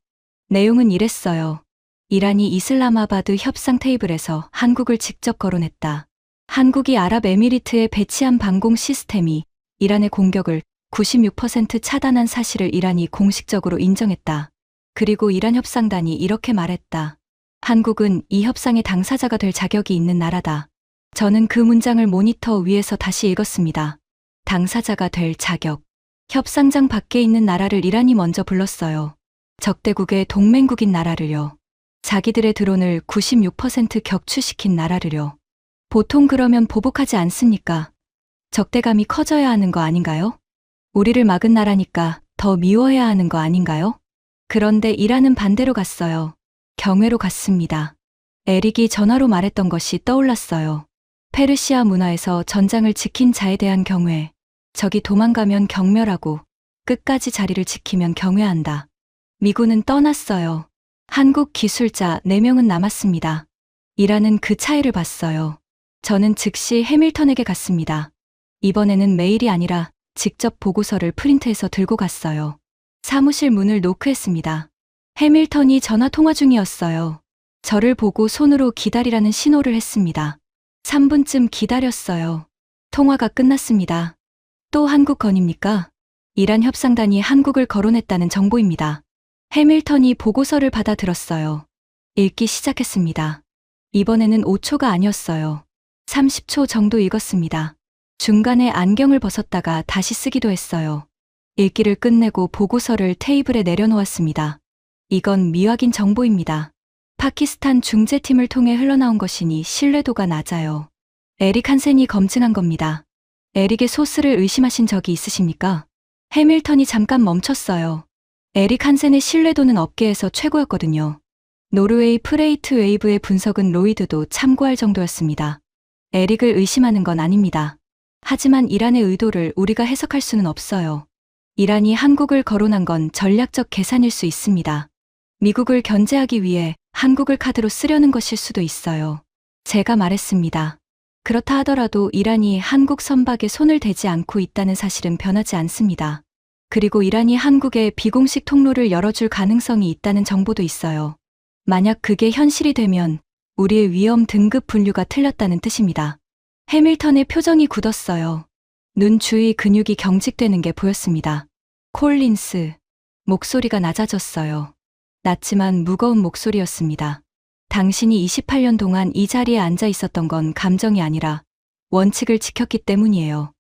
내용은 이랬어요. 이란이 이슬라마바드 협상 테이블에서 한국을 직접 거론했다. 한국이 아랍에미리트에 배치한 방공 시스템이 이란의 공격을 96% 차단한 사실을 이란이 공식적으로 인정했다. 그리고 이란 협상단이 이렇게 말했다. 한국은 이 협상의 당사자가 될 자격이 있는 나라다. 저는 그 문장을 모니터 위에서 다시 읽었습니다. 당사자가 될 자격. 협상장 밖에 있는 나라를 이란이 먼저 불렀어요. 적대국의 동맹국인 나라를요. 자기들의 드론을 96% 격추시킨 나라를요. 보통 그러면 보복하지 않습니까? 적대감이 커져야 하는 거 아닌가요? 우리를 막은 나라니까 더 미워해야 하는 거 아닌가요? 그런데 이란은 반대로 갔어요. 경회로 갔습니다. 에릭이 전화로 말했던 것이 떠올랐어요. 페르시아 문화에서 전장을 지킨 자에 대한 경회. 적이 도망가면 경멸하고 끝까지 자리를 지키면 경회한다. 미군은 떠났어요. 한국 기술자 4명은 남았습니다. 이란은 그 차이를 봤어요. 저는 즉시 해밀턴에게 갔습니다. 이번에는 메일이 아니라 직접 보고서를 프린트해서 들고 갔어요. 사무실 문을 노크했습니다. 해밀턴이 전화 통화 중이었어요. 저를 보고 손으로 기다리라는 신호를 했습니다. 3분쯤 기다렸어요. 통화가 끝났습니다. 또 한국 건입니까? 이란 협상단이 한국을 거론했다는 정보입니다. 해밀턴이 보고서를 받아들었어요. 읽기 시작했습니다. 이번에는 5초가 아니었어요. 30초 정도 읽었습니다. 중간에 안경을 벗었다가 다시 쓰기도 했어요. 읽기를 끝내고 보고서를 테이블에 내려놓았습니다. 이건 미확인 정보입니다. 파키스탄 중재팀을 통해 흘러나온 것이니 신뢰도가 낮아요. 에릭 한센이 검증한 겁니다. 에릭의 소스를 의심하신 적이 있으십니까? 해밀턴이 잠깐 멈췄어요. 에릭 한센의 신뢰도는 업계에서 최고였거든요. 노르웨이 프레이트 웨이브의 분석은 로이드도 참고할 정도였습니다. 에릭을 의심하는 건 아닙니다. 하지만 이란의 의도를 우리가 해석할 수는 없어요. 이란이 한국을 거론한 건 전략적 계산일 수 있습니다. 미국을 견제하기 위해 한국을 카드로 쓰려는 것일 수도 있어요. 제가 말했습니다. 그렇다 하더라도 이란이 한국 선박에 손을 대지 않고 있다는 사실은 변하지 않습니다. 그리고 이란이 한국에 비공식 통로를 열어줄 가능성이 있다는 정보도 있어요. 만약 그게 현실이 되면 우리의 위험 등급 분류가 틀렸다는 뜻입니다. 해밀턴의 표정이 굳었어요. 눈 주위 근육이 경직되는 게 보였습니다. 콜린스. 목소리가 낮아졌어요. 낮지만 무거운 목소리였습니다. 당신이 28년 동안 이 자리에 앉아 있었던 건 감정이 아니라 원칙을 지켰기 때문이에요.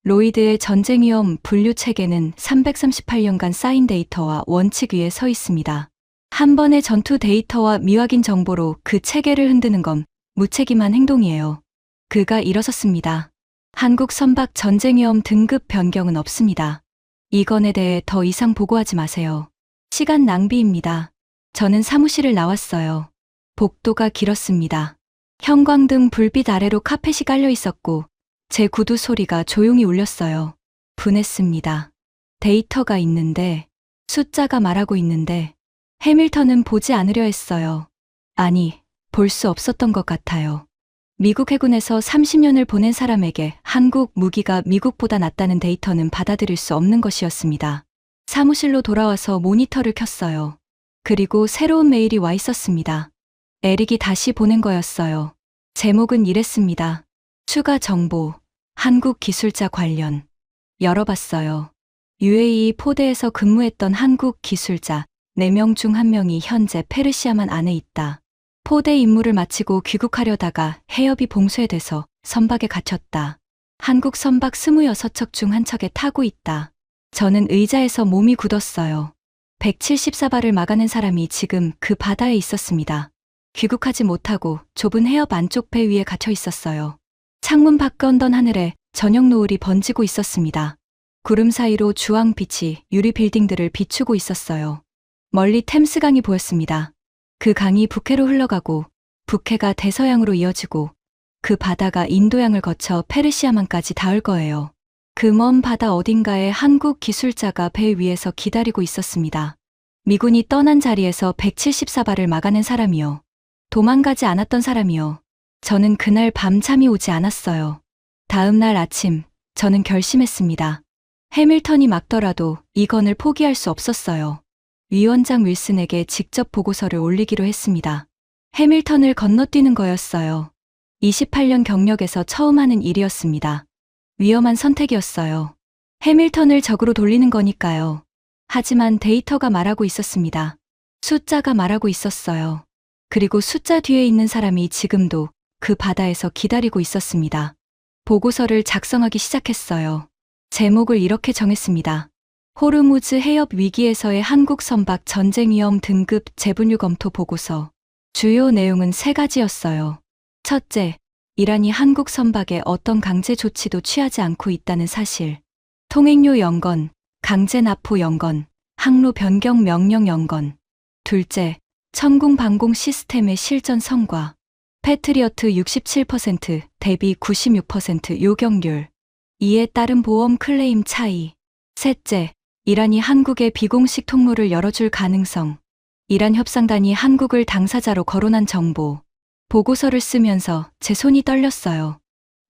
로이드의 전쟁 위험 분류 체계는 338년간 쌓인 데이터와 원칙 위에 서 있습니다. 한 번의 전투 데이터와 미확인 정보로 그 체계를 흔드는 건 무책임한 행동이에요. 그가 일어섰습니다. 한국 선박 전쟁 위험 등급 변경은 없습니다. 이 건에 대해 더 이상 보고하지 마세요. 시간 낭비입니다. 저는 사무실을 나왔어요. 복도가 길었습니다. 형광등 불빛 아래로 카펫이 깔려 있었고 제 구두 소리가 조용히 울렸어요. 분했습니다. 데이터가 있는데, 숫자가 말하고 있는데 해밀턴은 보지 않으려 했어요. 아니, 볼 수 없었던 것 같아요. 미국 해군에서 30년을 보낸 사람에게 한국 무기가 미국보다 낫다는 데이터는 받아들일 수 없는 것이었습니다. 사무실로 돌아와서 모니터를 켰어요. 그리고 새로운 메일이 와 있었습니다. 에릭이 다시 보낸 거였어요. 제목은 이랬습니다. 추가 정보, 한국 기술자 관련. 열어봤어요. UAE 포대에서 근무했던 한국 기술자 4명 중 1명이 현재 페르시아만 안에 있다. 포대 임무를 마치고 귀국하려다가 해협이 봉쇄돼서 선박에 갇혔다. 한국 선박 26척 중 한 척에 타고 있다. 저는 의자에서 몸이 굳었어요. 174발을 막아낸 사람이 지금 그 바다에 있었습니다. 귀국하지 못하고 좁은 해협 안쪽 배 위에 갇혀 있었어요. 창문 밖 언던 하늘에 저녁 노을이 번지고 있었습니다. 구름 사이로 주황빛이 유리 빌딩들을 비추고 있었어요. 멀리 템스강이 보였습니다. 그 강이 북해로 흘러가고 북해가 대서양으로 이어지고 그 바다가 인도양을 거쳐 페르시아만까지 닿을 거예요. 그 먼 바다 어딘가에 한국 기술자가 배 위에서 기다리고 있었습니다. 미군이 떠난 자리에서 174발을 막아낸 사람이요. 도망가지 않았던 사람이요. 저는 그날 밤 잠이 오지 않았어요. 다음 날 아침, 저는 결심했습니다. 해밀턴이 막더라도 이 건을 포기할 수 없었어요. 위원장 윌슨에게 직접 보고서를 올리기로 했습니다. 해밀턴을 건너뛰는 거였어요. 28년 경력에서 처음 하는 일이었습니다. 위험한 선택이었어요. 해밀턴을 적으로 돌리는 거니까요. 하지만 데이터가 말하고 있었습니다. 숫자가 말하고 있었어요. 그리고 숫자 뒤에 있는 사람이 지금도 그 바다에서 기다리고 있었습니다. 보고서를 작성하기 시작했어요. 제목을 이렇게 정했습니다. 호르무즈 해협 위기에서의 한국 선박 전쟁 위험 등급 재분류 검토 보고서. 주요 내용은 3가지였어요. 첫째, 이란이 한국 선박에 어떤 강제 조치도 취하지 않고 있다는 사실. 통행료 연건, 강제 납포 연건, 항로 변경 명령 연건. 둘째, 천궁 방공 시스템의 실전 성과. 패트리어트 67% 대비 96% 요격률. 이에 따른 보험 클레임 차이. 셋째, 이란이 한국의 비공식 통로를 열어줄 가능성. 이란 협상단이 한국을 당사자로 거론한 정보. 보고서를 쓰면서 제 손이 떨렸어요.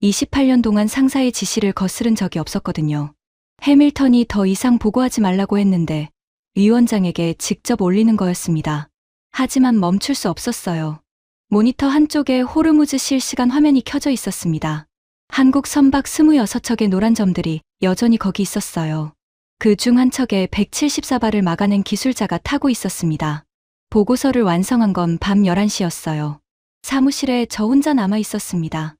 28년 동안 상사의 지시를 거스른 적이 없었거든요. 해밀턴이 더 이상 보고하지 말라고 했는데 위원장에게 직접 올리는 거였습니다. 하지만 멈출 수 없었어요. 모니터 한쪽에 호르무즈 실시간 화면이 켜져 있었습니다. 한국 선박 26척의 노란 점들이 여전히 거기 있었어요. 그 중 한 척에 174발을 막아낸 기술자가 타고 있었습니다. 보고서를 완성한 건 밤 11시였어요. 사무실에 저 혼자 남아 있었습니다.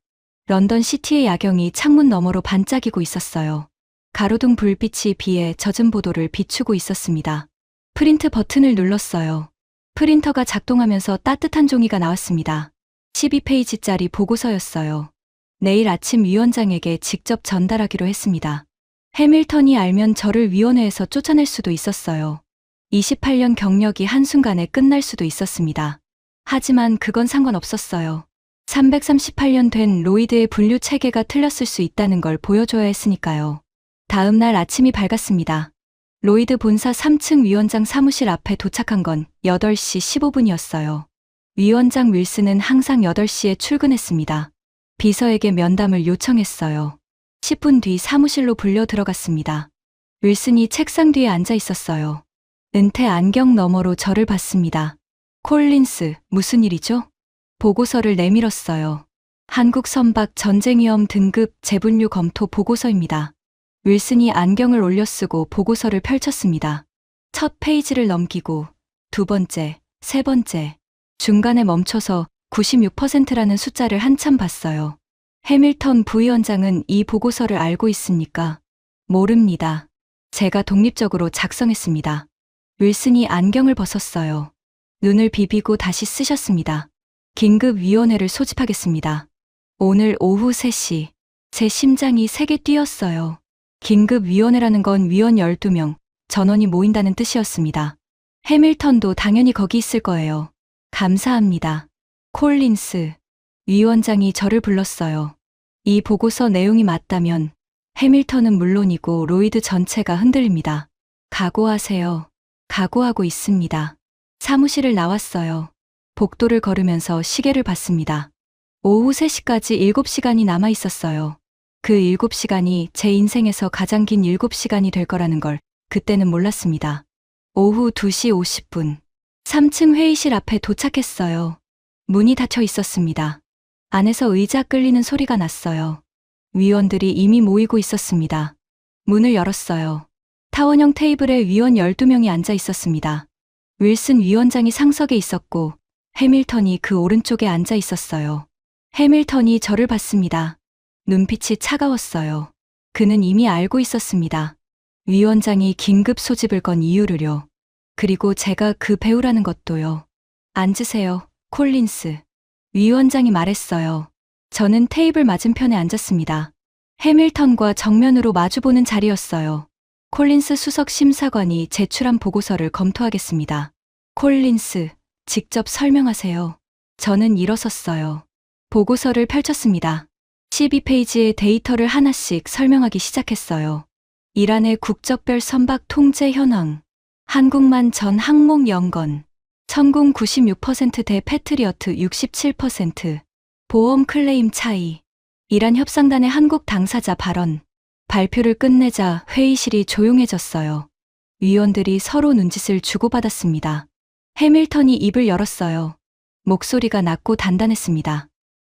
런던 시티의 야경이 창문 너머로 반짝이고 있었어요. 가로등 불빛이 비에 젖은 보도를 비추고 있었습니다. 프린트 버튼을 눌렀어요. 프린터가 작동하면서 따뜻한 종이가 나왔습니다. 12페이지짜리 보고서였어요. 내일 아침 위원장에게 직접 전달하기로 했습니다. 해밀턴이 알면 저를 위원회에서 쫓아낼 수도 있었어요. 28년 경력이 한순간에 끝날 수도 있었습니다. 하지만 그건 상관없었어요. 338년 된 로이드의 분류 체계가 틀렸을 수 있다는 걸 보여줘야 했으니까요. 다음 날 아침이 밝았습니다. 로이드 본사 3층 위원장 사무실 앞에 도착한 건 8시 15분이었어요. 위원장 윌슨은 항상 8시에 출근했습니다. 비서에게 면담을 요청했어요. 10분 뒤 사무실로 불려 들어갔습니다. 윌슨이 책상 뒤에 앉아 있었어요. 은퇴 안경 너머로 저를 봤습니다. 콜린스, 무슨 일이죠? 보고서를 내밀었어요. 한국 선박 전쟁 위험 등급 재분류 검토 보고서입니다. 윌슨이 안경을 올려 쓰고 보고서를 펼쳤습니다. 첫 페이지를 넘기고 두 번째, 세 번째, 중간에 멈춰서 96%라는 숫자를 한참 봤어요. 해밀턴 부위원장은 이 보고서를 알고 있습니까? 모릅니다. 제가 독립적으로 작성했습니다. 윌슨이 안경을 벗었어요. 눈을 비비고 다시 쓰셨습니다. 긴급위원회를 소집하겠습니다. 오늘 오후 3시. 제 심장이 세게 뛰었어요. 긴급위원회라는 건 위원 12명, 전원이 모인다는 뜻이었습니다. 해밀턴도 당연히 거기 있을 거예요. 감사합니다. 콜린스. 위원장이 저를 불렀어요. 이 보고서 내용이 맞다면 해밀턴은 물론이고 로이드 전체가 흔들립니다. 각오하세요. 각오하고 있습니다. 사무실을 나왔어요. 복도를 걸으면서 시계를 봤습니다. 오후 3시까지 7시간이 남아 있었어요. 그 7시간이 제 인생에서 가장 긴 7시간이 될 거라는 걸 그때는 몰랐습니다. 오후 2시 50분. 3층 회의실 앞에 도착했어요. 문이 닫혀 있었습니다. 안에서 의자 끌리는 소리가 났어요. 위원들이 이미 모이고 있었습니다. 문을 열었어요. 타원형 테이블에 위원 12명이 앉아 있었습니다. 윌슨 위원장이 상석에 있었고 해밀턴이 그 오른쪽에 앉아 있었어요. 해밀턴이 저를 봤습니다. 눈빛이 차가웠어요. 그는 이미 알고 있었습니다. 위원장이 긴급 소집을 건 이유를요. 그리고 제가 그 배우라는 것도요. 앉으세요, 콜린스. 위원장이 말했어요. 저는 테이블 맞은편에 앉았습니다. 해밀턴과 정면으로 마주보는 자리였어요. 콜린스 수석 심사관이 제출한 보고서를 검토하겠습니다. 콜린스, 직접 설명하세요. 저는 일어섰어요. 보고서를 펼쳤습니다. 12페이지의 데이터를 하나씩 설명하기 시작했어요. 이란의 국적별 선박 통제 현황, 한국만 전 항목 연건, 천궁 96%대 패트리어트 67%, 보험 클레임 차이, 이란 협상단의 한국 당사자 발언. 발표를 끝내자 회의실이 조용해졌어요. 위원들이 서로 눈짓을 주고받았습니다. 해밀턴이 입을 열었어요. 목소리가 낮고 단단했습니다.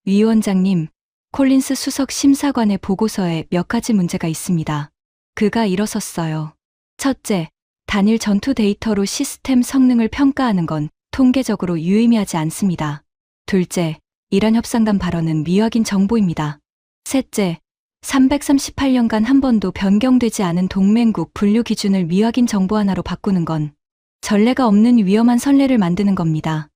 위원장님, 콜린스 수석 심사관의 보고서에 몇 가지 문제가 있습니다. 그가 일어섰어요. 첫째, 단일 전투 데이터로 시스템 성능을 평가하는 건 통계적으로 유의미하지 않습니다. 둘째, 이란 협상단 발언은 미확인 정보입니다. 셋째, 338년간 한 번도 변경되지 않은 동맹국 분류 기준을 미확인 정보 하나로 바꾸는 건 전례가 없는 위험한 선례를 만드는 겁니다.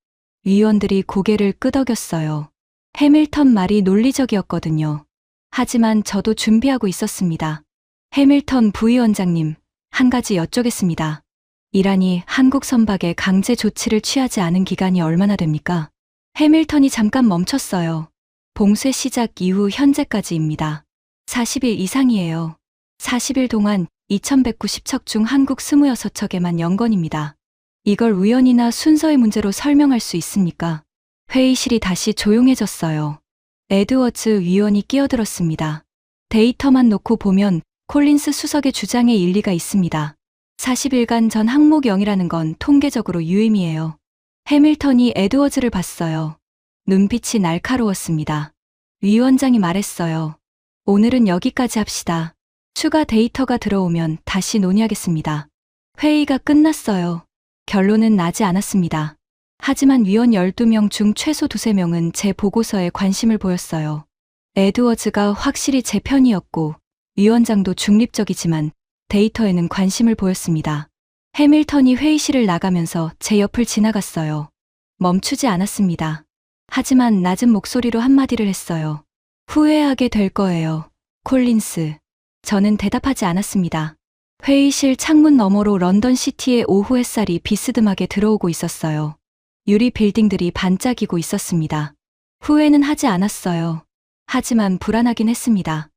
위원들이 고개를 끄덕였어요. 해밀턴 말이 논리적이었거든요. 하지만 저도 준비하고 있었습니다. 해밀턴 부위원장님, 한 가지 여쭙겠습니다. 이란이 한국 선박에 강제 조치를 취하지 않은 기간이 얼마나 됩니까? 해밀턴이 잠깐 멈췄어요. 봉쇄 시작 이후 현재까지입니다. 40일 이상이에요. 40일 동안 2190척 중 한국 26척에만 연건입니다. 이걸 우연이나 순서의 문제로 설명할 수 있습니까? 회의실이 다시 조용해졌어요. 에드워즈 위원이 끼어들었습니다. 데이터만 놓고 보면 콜린스 수석의 주장에 일리가 있습니다. 40일간 전 항목영이라는 건 통계적으로 유의미해요. 해밀턴이 에드워즈를 봤어요. 눈빛이 날카로웠습니다. 위원장이 말했어요. 오늘은 여기까지 합시다. 추가 데이터가 들어오면 다시 논의하겠습니다. 회의가 끝났어요. 결론은 나지 않았습니다. 하지만 위원 12명 중 최소 2~3명은 제 보고서에 관심을 보였어요. 에드워즈가 확실히 제 편이었고 위원장도 중립적이지만 데이터에는 관심을 보였습니다. 해밀턴이 회의실을 나가면서 제 옆을 지나갔어요. 멈추지 않았습니다. 하지만 낮은 목소리로 한마디를 했어요. 후회하게 될 거예요. 콜린스. 저는 대답하지 않았습니다. 회의실 창문 너머로 런던 시티의 오후 햇살이 비스듬하게 들어오고 있었어요. 유리 빌딩들이 반짝이고 있었습니다. 후회는 하지 않았어요. 하지만 불안하긴 했습니다.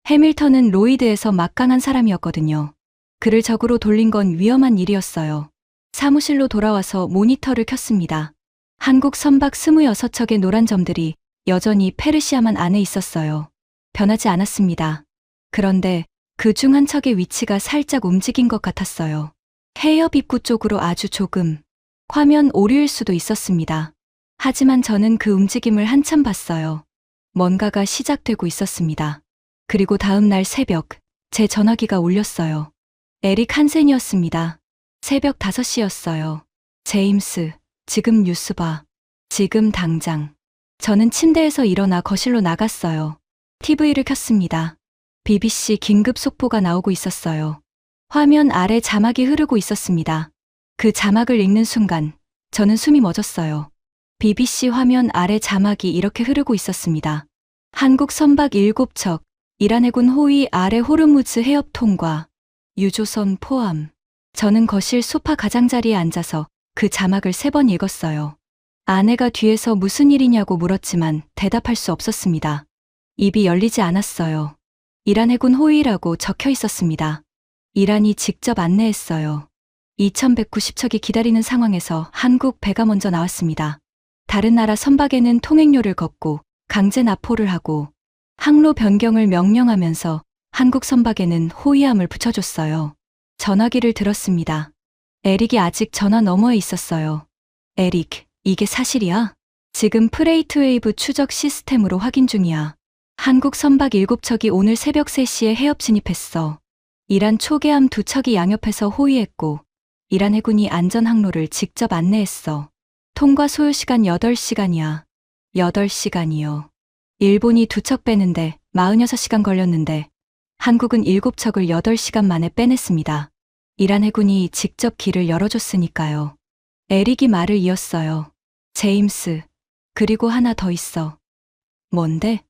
해밀턴은 로이드에서 막강한 사람이었거든요. 그를 적으로 돌린 건 위험한 일이었어요. 사무실로 돌아와서 모니터를 켰습니다. 한국 선박 26척의 노란 점들이 여전히 페르시아만 안에 있었어요. 변하지 않았습니다. 그런데 그 중 한 척의 위치가 살짝 움직인 것 같았어요. 해협 입구 쪽으로 아주 조금. 화면 오류일 수도 있었습니다. 하지만 저는 그 움직임을 한참 봤어요. 뭔가가 시작되고 있었습니다. 그리고 다음 날 새벽, 제 전화기가 울렸어요. 에릭 한센이었습니다. 새벽 5시였어요. 제임스, 지금 뉴스 봐. 지금 당장. 저는 침대에서 일어나 거실로 나갔어요. TV를 켰습니다. BBC 긴급 속보가 나오고 있었어요. 화면 아래 자막이 흐르고 있었습니다. 그 자막을 읽는 순간 저는 숨이 멎었어요. BBC 화면 아래 자막이 이렇게 흐르고 있었습니다. 한국 선박 7척, 이란 해군 호위 아래 호르무즈 해협 통과, 유조선 포함. 저는 거실 소파 가장자리에 앉아서 그 자막을 3번 읽었어요. 아내가 뒤에서 무슨 일이냐고 물었지만 대답할 수 없었습니다. 입이 열리지 않았어요. 이란 해군 호위라고 적혀 있었습니다. 이란이 직접 안내했어요. 2190척이 기다리는 상황에서 한국 배가 먼저 나왔습니다. 다른 나라 선박에는 통행료를 걷고 강제 납포를 하고 항로 변경을 명령하면서 한국 선박에는 호위함을 붙여줬어요. 전화기를 들었습니다. 에릭이 아직 전화 너머에 있었어요. 에릭, 이게 사실이야? 지금 프레이트 웨이브 추적 시스템으로 확인 중이야. 한국 선박 7척이 오늘 새벽 3시에 해협 진입했어. 이란 초계함 2척이 양옆에서 호위했고 이란 해군이 안전 항로를 직접 안내했어. 통과 소요 시간 8시간이야. 8시간이요. 일본이 2척 빼는데 46시간 걸렸는데 한국은 7척을 8시간 만에 빼냈습니다. 이란 해군이 직접 길을 열어줬으니까요. 에릭이 말을 이었어요. 제임스, 그리고 하나 더 있어. 뭔데?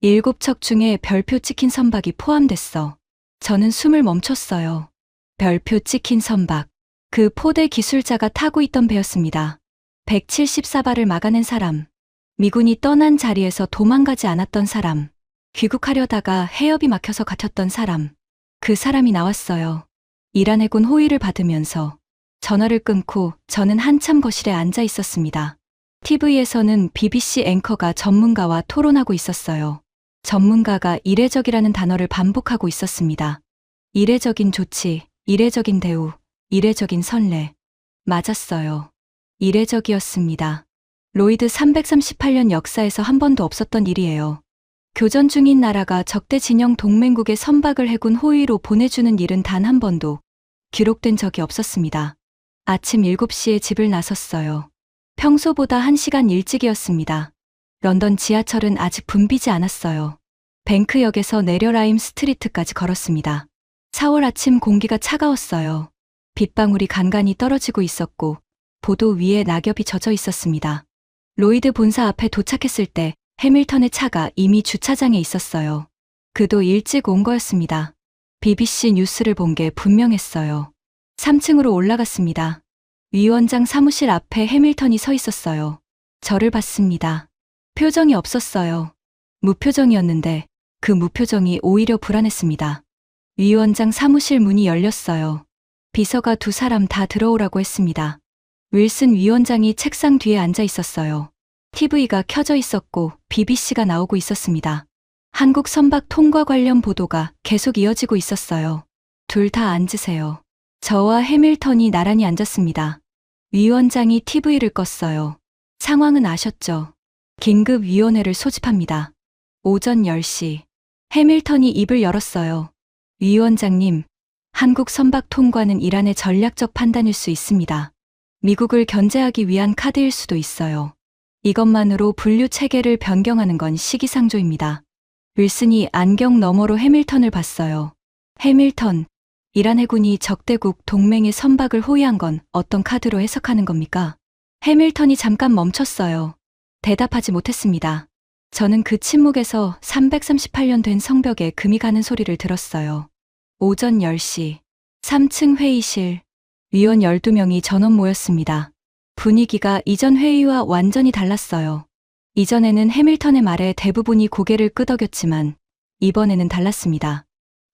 7척 중에 별표 찍힌 선박이 포함됐어. 저는 숨을 멈췄어요. 별표 찍힌 선박. 그 포대 기술자가 타고 있던 배였습니다. 174발을 막아낸 사람. 미군이 떠난 자리에서 도망가지 않았던 사람. 귀국하려다가 해협이 막혀서 갇혔던 사람. 그 사람이 나왔어요. 이란 해군 호위를 받으면서. 전화를 끊고 저는 한참 거실에 앉아 있었습니다. TV에서는 BBC 앵커가 전문가와 토론하고 있었어요. 전문가가 이례적이라는 단어를 반복하고 있었습니다. 이례적인 조치, 이례적인 대우, 이례적인 선례. 맞았어요. 이례적이었습니다. 로이드 338년 역사에서 한 번도 없었던 일이에요. 교전 중인 나라가 적대 진영 동맹국의 선박을 해군 호위로 보내주는 일은 단 한 번도 기록된 적이 없었습니다. 아침 7시에 집을 나섰어요. 평소보다 1시간 일찍이었습니다. 런던 지하철은 아직 붐비지 않았어요. 뱅크역에서 내려 라임 스트리트까지 걸었습니다. 4월 아침 공기가 차가웠어요. 빗방울이 간간히 떨어지고 있었고 보도 위에 낙엽이 젖어 있었습니다. 로이드 본사 앞에 도착했을 때 해밀턴의 차가 이미 주차장에 있었어요. 그도 일찍 온 거였습니다. BBC 뉴스를 본 게 분명했어요. 3층으로 올라갔습니다. 위원장 사무실 앞에 해밀턴이 서 있었어요. 저를 봤습니다. 표정이 없었어요. 무표정이었는데 그 무표정이 오히려 불안했습니다. 위원장 사무실 문이 열렸어요. 비서가 두 사람 다 들어오라고 했습니다. 윌슨 위원장이 책상 뒤에 앉아 있었어요. TV가 켜져 있었고 BBC가 나오고 있었습니다. 한국 선박 통과 관련 보도가 계속 이어지고 있었어요. 둘 다 앉으세요. 저와 해밀턴이 나란히 앉았습니다. 위원장이 TV를 껐어요. 상황은 아셨죠? 긴급위원회를 소집합니다. 오전 10시. 해밀턴이 입을 열었어요. 위원장님, 한국 선박 통과는 이란의 전략적 판단일 수 있습니다. 미국을 견제하기 위한 카드일 수도 있어요. 이것만으로 분류 체계를 변경하는 건 시기상조입니다. 윌슨이 안경 너머로 해밀턴을 봤어요. 해밀턴, 이란 해군이 적대국 동맹의 선박을 호위한 건 어떤 카드로 해석하는 겁니까? 해밀턴이 잠깐 멈췄어요. 대답하지 못했습니다. 저는 그 침묵에서 338년 된 성벽에 금이 가는 소리를 들었어요. 오전 10시, 3층 회의실, 위원 12명이 전원 모였습니다. 분위기가 이전 회의와 완전히 달랐어요. 이전에는 해밀턴의 말에 대부분이 고개를 끄덕였지만 이번에는 달랐습니다.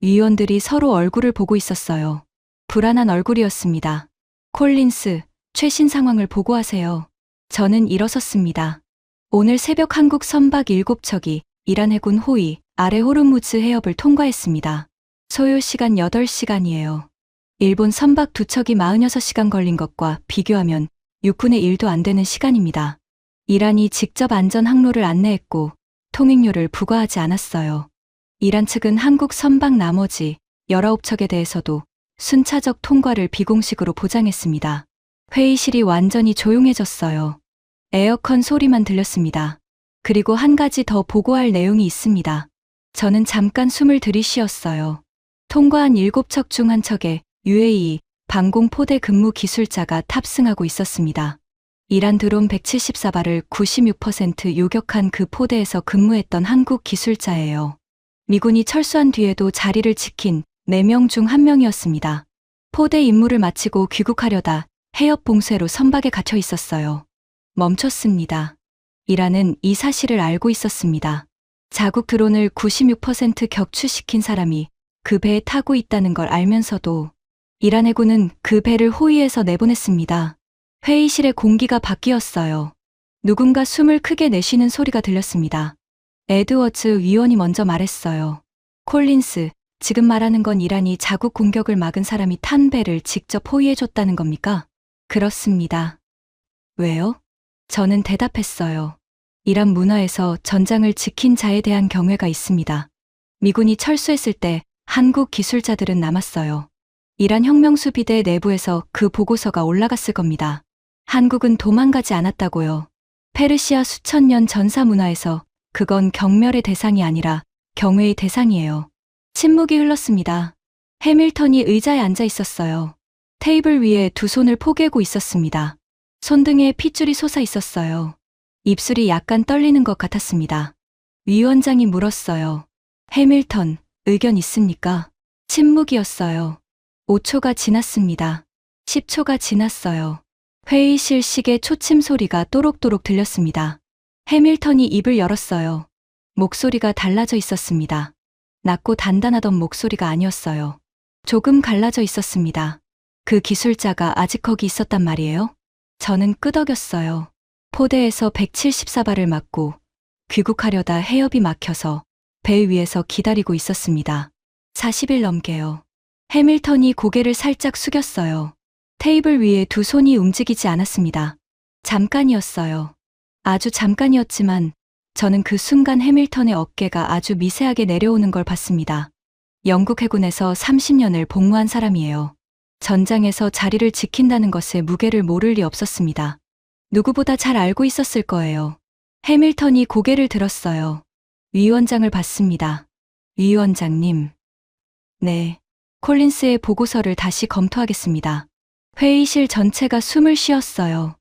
위원들이 서로 얼굴을 보고 있었어요. 불안한 얼굴이었습니다. 콜린스, 최신 상황을 보고하세요. 저는 일어섰습니다. 오늘 새벽 한국 선박 7척이 이란 해군 호위 아래 호르무즈 해협을 통과했습니다. 소요 시간 8시간이에요. 일본 선박 2척이 46시간 걸린 것과 비교하면 6분의 1도 안 되는 시간입니다. 이란이 직접 안전 항로를 안내했고 통행료를 부과하지 않았어요. 이란 측은 한국 선박 나머지 19척에 대해서도 순차적 통과를 비공식으로 보장했습니다. 회의실이 완전히 조용해졌어요. 에어컨 소리만 들렸습니다. 그리고 한 가지 더 보고할 내용이 있습니다. 저는 잠깐 숨을 들이쉬었어요. 통과한 7척 중 한 척에 UAE 방공포대 근무 기술자가 탑승하고 있었습니다. 이란 드론 174발을 96% 요격한 그 포대에서 근무했던 한국 기술자예요. 미군이 철수한 뒤에도 자리를 지킨 4명 중 1명이었습니다. 포대 임무를 마치고 귀국하려다 해협 봉쇄로 선박에 갇혀 있었어요. 멈췄습니다. 이란은 이 사실을 알고 있었습니다. 자국 드론을 96% 격추시킨 사람이 그 배에 타고 있다는 걸 알면서도 이란 해군은 그 배를 호위해서 내보냈습니다. 회의실의 공기가 바뀌었어요. 누군가 숨을 크게 내쉬는 소리가 들렸습니다. 에드워즈 위원이 먼저 말했어요. 콜린스, 지금 말하는 건 이란이 자국 공격을 막은 사람이 탄 배를 직접 호위해줬다는 겁니까? 그렇습니다. 왜요? 저는 대답했어요. 이란 문화에서 전장을 지킨 자에 대한 경외가 있습니다. 미군이 철수했을 때 한국 기술자들은 남았어요. 이란 혁명수비대 내부에서 그 보고서가 올라갔을 겁니다. 한국은 도망가지 않았다고요. 페르시아 수천 년 전사 문화에서 그건 경멸의 대상이 아니라 경외의 대상이에요. 침묵이 흘렀습니다. 해밀턴이 의자에 앉아 있었어요. 테이블 위에 두 손을 포개고 있었습니다. 손등에 핏줄이 솟아 있었어요. 입술이 약간 떨리는 것 같았습니다. 위원장이 물었어요. 해밀턴, 의견 있습니까? 침묵이었어요. 5초가 지났습니다. 10초가 지났어요. 회의실 시계 초침 소리가 또록또록 들렸습니다. 해밀턴이 입을 열었어요. 목소리가 달라져 있었습니다. 낮고 단단하던 목소리가 아니었어요. 조금 갈라져 있었습니다. 그 기술자가 아직 거기 있었단 말이에요? 저는 끄덕였어요. 포대에서 174발을 맞고 귀국하려다 해협이 막혀서 배 위에서 기다리고 있었습니다. 40일 넘게요. 해밀턴이 고개를 살짝 숙였어요. 테이블 위에 두 손이 움직이지 않았습니다. 잠깐이었어요. 아주 잠깐이었지만 저는 그 순간 해밀턴의 어깨가 아주 미세하게 내려오는 걸 봤습니다. 영국 해군에서 30년을 복무한 사람이에요. 전장에서 자리를 지킨다는 것의 무게를 모를 리 없었습니다. 누구보다 잘 알고 있었을 거예요. 해밀턴이 고개를 들었어요. 위원장을 봤습니다. 위원장님. 네. 콜린스의 보고서를 다시 검토하겠습니다. 회의실 전체가 숨을 쉬었어요.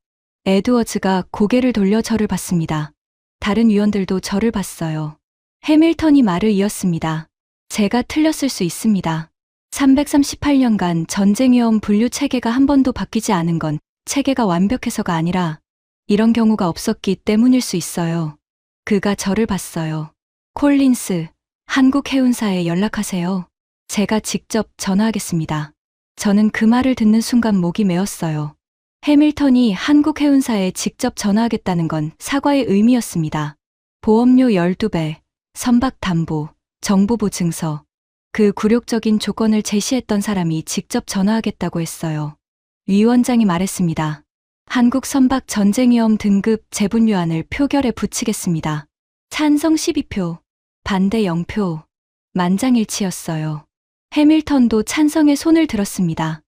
에드워즈가 고개를 돌려 저를 봤습니다. 다른 위원들도 저를 봤어요. 해밀턴이 말을 이었습니다. 제가 틀렸을 수 있습니다. 338년간 전쟁 위험 분류 체계가 한 번도 바뀌지 않은 건 체계가 완벽해서가 아니라 이런 경우가 없었기 때문일 수 있어요. 그가 저를 봤어요. 콜린스, 한국 해운사에 연락하세요. 제가 직접 전화하겠습니다. 저는 그 말을 듣는 순간 목이 메었어요. 해밀턴이 한국 해운사에 직접 전화하겠다는 건 사과의 의미였습니다. 보험료 12배, 선박 담보, 정보보 증서, 그 굴욕적인 조건을 제시했던 사람이 직접 전화하겠다고 했어요. 위원장이 말했습니다. 한국 선박 전쟁 위험 등급 재분류안을 표결에 붙이겠습니다. 찬성 12표, 반대 0표, 만장일치였어요. 해밀턴도 찬성에 손을 들었습니다.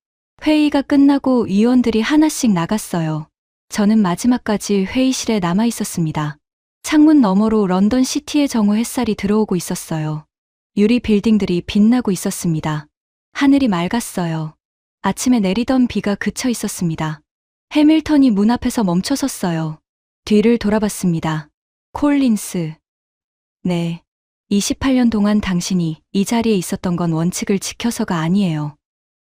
회의가 끝나고 위원들이 하나씩 나갔어요. 저는 마지막까지 회의실에 남아 있었습니다. 창문 너머로 런던 시티의 정오 햇살이 들어오고 있었어요. 유리 빌딩들이 빛나고 있었습니다. 하늘이 맑았어요. 아침에 내리던 비가 그쳐 있었습니다. 해밀턴이 문 앞에서 멈춰 섰어요. 뒤를 돌아봤습니다. 콜린스. 네. 28년 동안 당신이 이 자리에 있었던 건 원칙을 지켜서가 아니에요.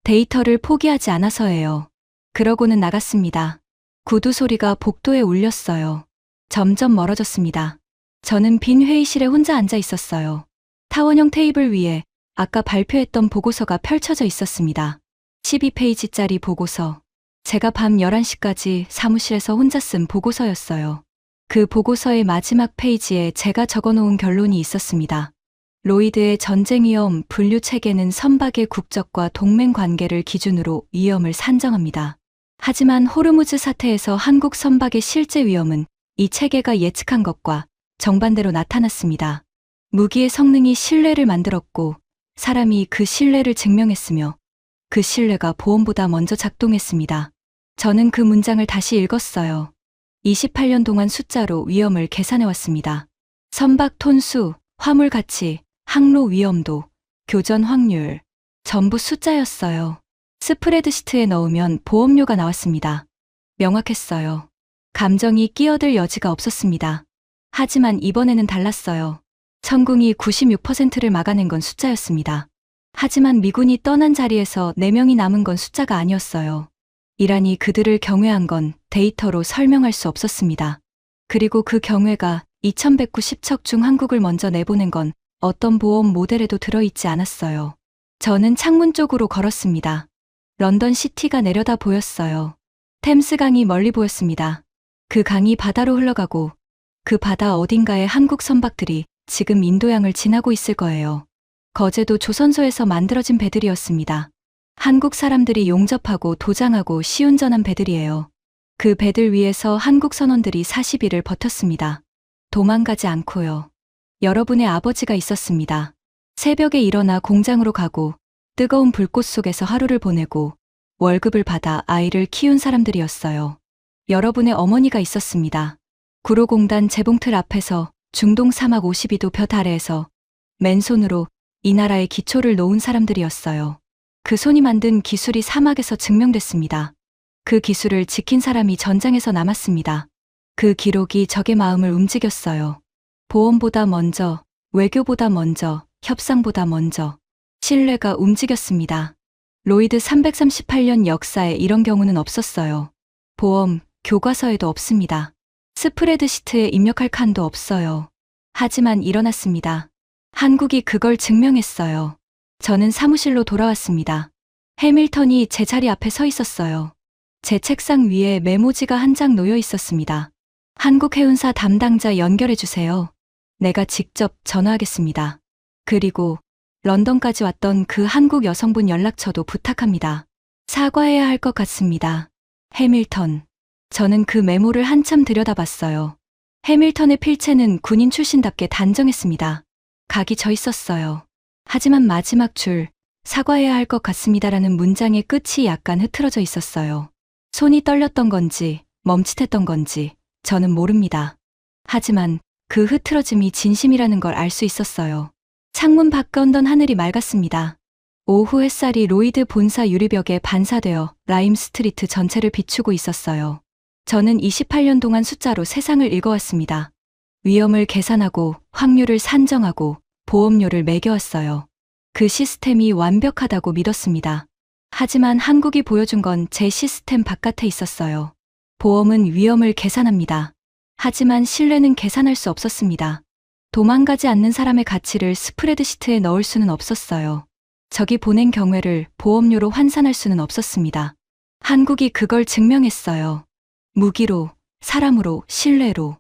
데이터를 포기하지 않아서예요. 그러고는 나갔습니다. 구두 소리가 복도에 울렸어요. 점점 멀어졌습니다. 저는 빈 회의실에 혼자 앉아 있었어요. 타원형 테이블 위에 아까 발표했던 보고서가 펼쳐져 있었습니다. 12페이지짜리 보고서. 제가 밤 11시까지 사무실에서 혼자 쓴 보고서였어요. 그 보고서의 마지막 페이지에 제가 적어놓은 결론이 있었습니다. 로이드의 전쟁 위험 분류 체계는 선박의 국적과 동맹 관계를 기준으로 위험을 산정합니다. 하지만 호르무즈 사태에서 한국 선박의 실제 위험은 이 체계가 예측한 것과 정반대로 나타났습니다. 무기의 성능이 신뢰를 만들었고 사람이 그 신뢰를 증명했으며 그 신뢰가 보험보다 먼저 작동했습니다. 저는 그 문장을 다시 읽었어요. 28년 동안 숫자로 위험을 계산해왔습니다. 선박 톤수, 화물 가치, 항로 위험도, 교전 확률, 전부 숫자였어요. 스프레드시트에 넣으면 보험료가 나왔습니다. 명확했어요. 감정이 끼어들 여지가 없었습니다. 하지만 이번에는 달랐어요. 천궁이 96%를 막아낸 건 숫자였습니다. 하지만 미군이 떠난 자리에서 4명이 남은 건 숫자가 아니었어요. 이란이 그들을 경외한 건 데이터로 설명할 수 없었습니다. 그리고 그 경외가 2190척 중 한국을 먼저 내보낸 건 어떤 보험 모델에도 들어있지 않았어요. 저는 창문 쪽으로 걸었습니다. 런던 시티가 내려다 보였어요. 템스강이 멀리 보였습니다. 그 강이 바다로 흘러가고 그 바다 어딘가에 한국 선박들이 지금 인도양을 지나고 있을 거예요. 거제도 조선소에서 만들어진 배들이었습니다. 한국 사람들이 용접하고 도장하고 시운전한 배들이에요. 그 배들 위에서 한국 선원들이 40일을 버텼습니다. 도망가지 않고요. 여러분의 아버지가 있었습니다. 새벽에 일어나 공장으로 가고 뜨거운 불꽃 속에서 하루를 보내고 월급을 받아 아이를 키운 사람들이었어요. 여러분의 어머니가 있었습니다. 구로공단 재봉틀 앞에서 중동 사막 52도 볕 아래에서 맨손으로 이 나라의 기초를 놓은 사람들이었어요. 그 손이 만든 기술이 사막에서 증명됐습니다. 그 기술을 지킨 사람이 전장에서 남았습니다. 그 기록이 적의 마음을 움직였어요. 보험보다 먼저, 외교보다 먼저, 협상보다 먼저, 신뢰가 움직였습니다. 로이드 338년 역사에 이런 경우는 없었어요. 보험, 교과서에도 없습니다. 스프레드시트에 입력할 칸도 없어요. 하지만 일어났습니다. 한국이 그걸 증명했어요. 저는 사무실로 돌아왔습니다. 해밀턴이 제 자리 앞에 서 있었어요. 제 책상 위에 메모지가 한 장 놓여 있었습니다. 한국 해운사 담당자 연결해 주세요. 내가 직접 전화하겠습니다. 그리고 런던까지 왔던 그 한국 여성분 연락처도 부탁합니다. 사과해야 할 것 같습니다. 해밀턴. 저는 그 메모를 한참 들여다봤어요. 해밀턴의 필체는 군인 출신답게 단정했습니다. 각이 져 있었어요. 하지만 마지막 줄, 사과해야 할 것 같습니다라는 문장의 끝이 약간 흐트러져 있었어요. 손이 떨렸던 건지, 멈칫했던 건지, 저는 모릅니다. 하지만 그 흐트러짐이 진심이라는 걸 알 수 있었어요. 창문 밖 런던 하늘이 맑았습니다. 오후 햇살이 로이드 본사 유리벽에 반사되어 라임 스트리트 전체를 비추고 있었어요. 저는 28년 동안 숫자로 세상을 읽어왔습니다. 위험을 계산하고 확률을 산정하고 보험료를 매겨왔어요. 그 시스템이 완벽하다고 믿었습니다. 하지만 한국이 보여준 건 제 시스템 바깥에 있었어요. 보험은 위험을 계산합니다. 하지만 신뢰는 계산할 수 없었습니다. 도망가지 않는 사람의 가치를 스프레드시트에 넣을 수는 없었어요. 적이 보낸 경외를 보험료로 환산할 수는 없었습니다. 한국이 그걸 증명했어요. 무기로, 사람으로, 신뢰로.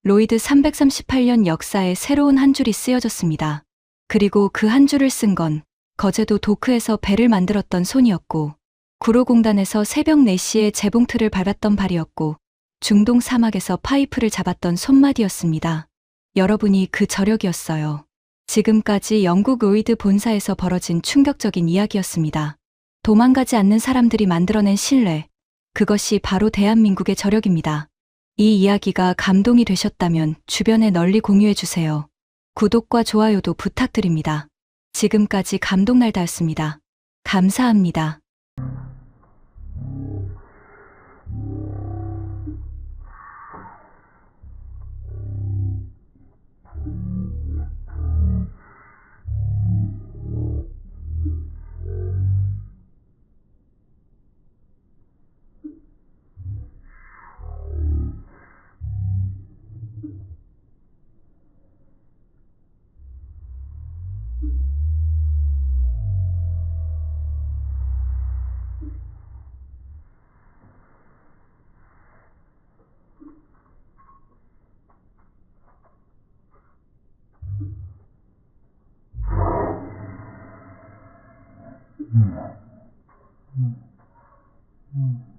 로이드 338년 역사에 새로운 한 줄이 쓰여졌습니다. 그리고 그 한 줄을 쓴 건 거제도 도크에서 배를 만들었던 손이었고, 구로공단에서 새벽 4시에 재봉틀을 밟았던 발이었고, 중동 사막에서 파이프를 잡았던 손마디였습니다. 여러분이 그 저력이었어요. 지금까지 영국 로이드 본사에서 벌어진 충격적인 이야기였습니다. 도망가지 않는 사람들이 만들어낸 신뢰, 그것이 바로 대한민국의 저력입니다. 이 이야기가 감동이 되셨다면 주변에 널리 공유해 주세요. 구독과 좋아요도 부탁드립니다. 지금까지 감동날다였습니다. 감사합니다. 음.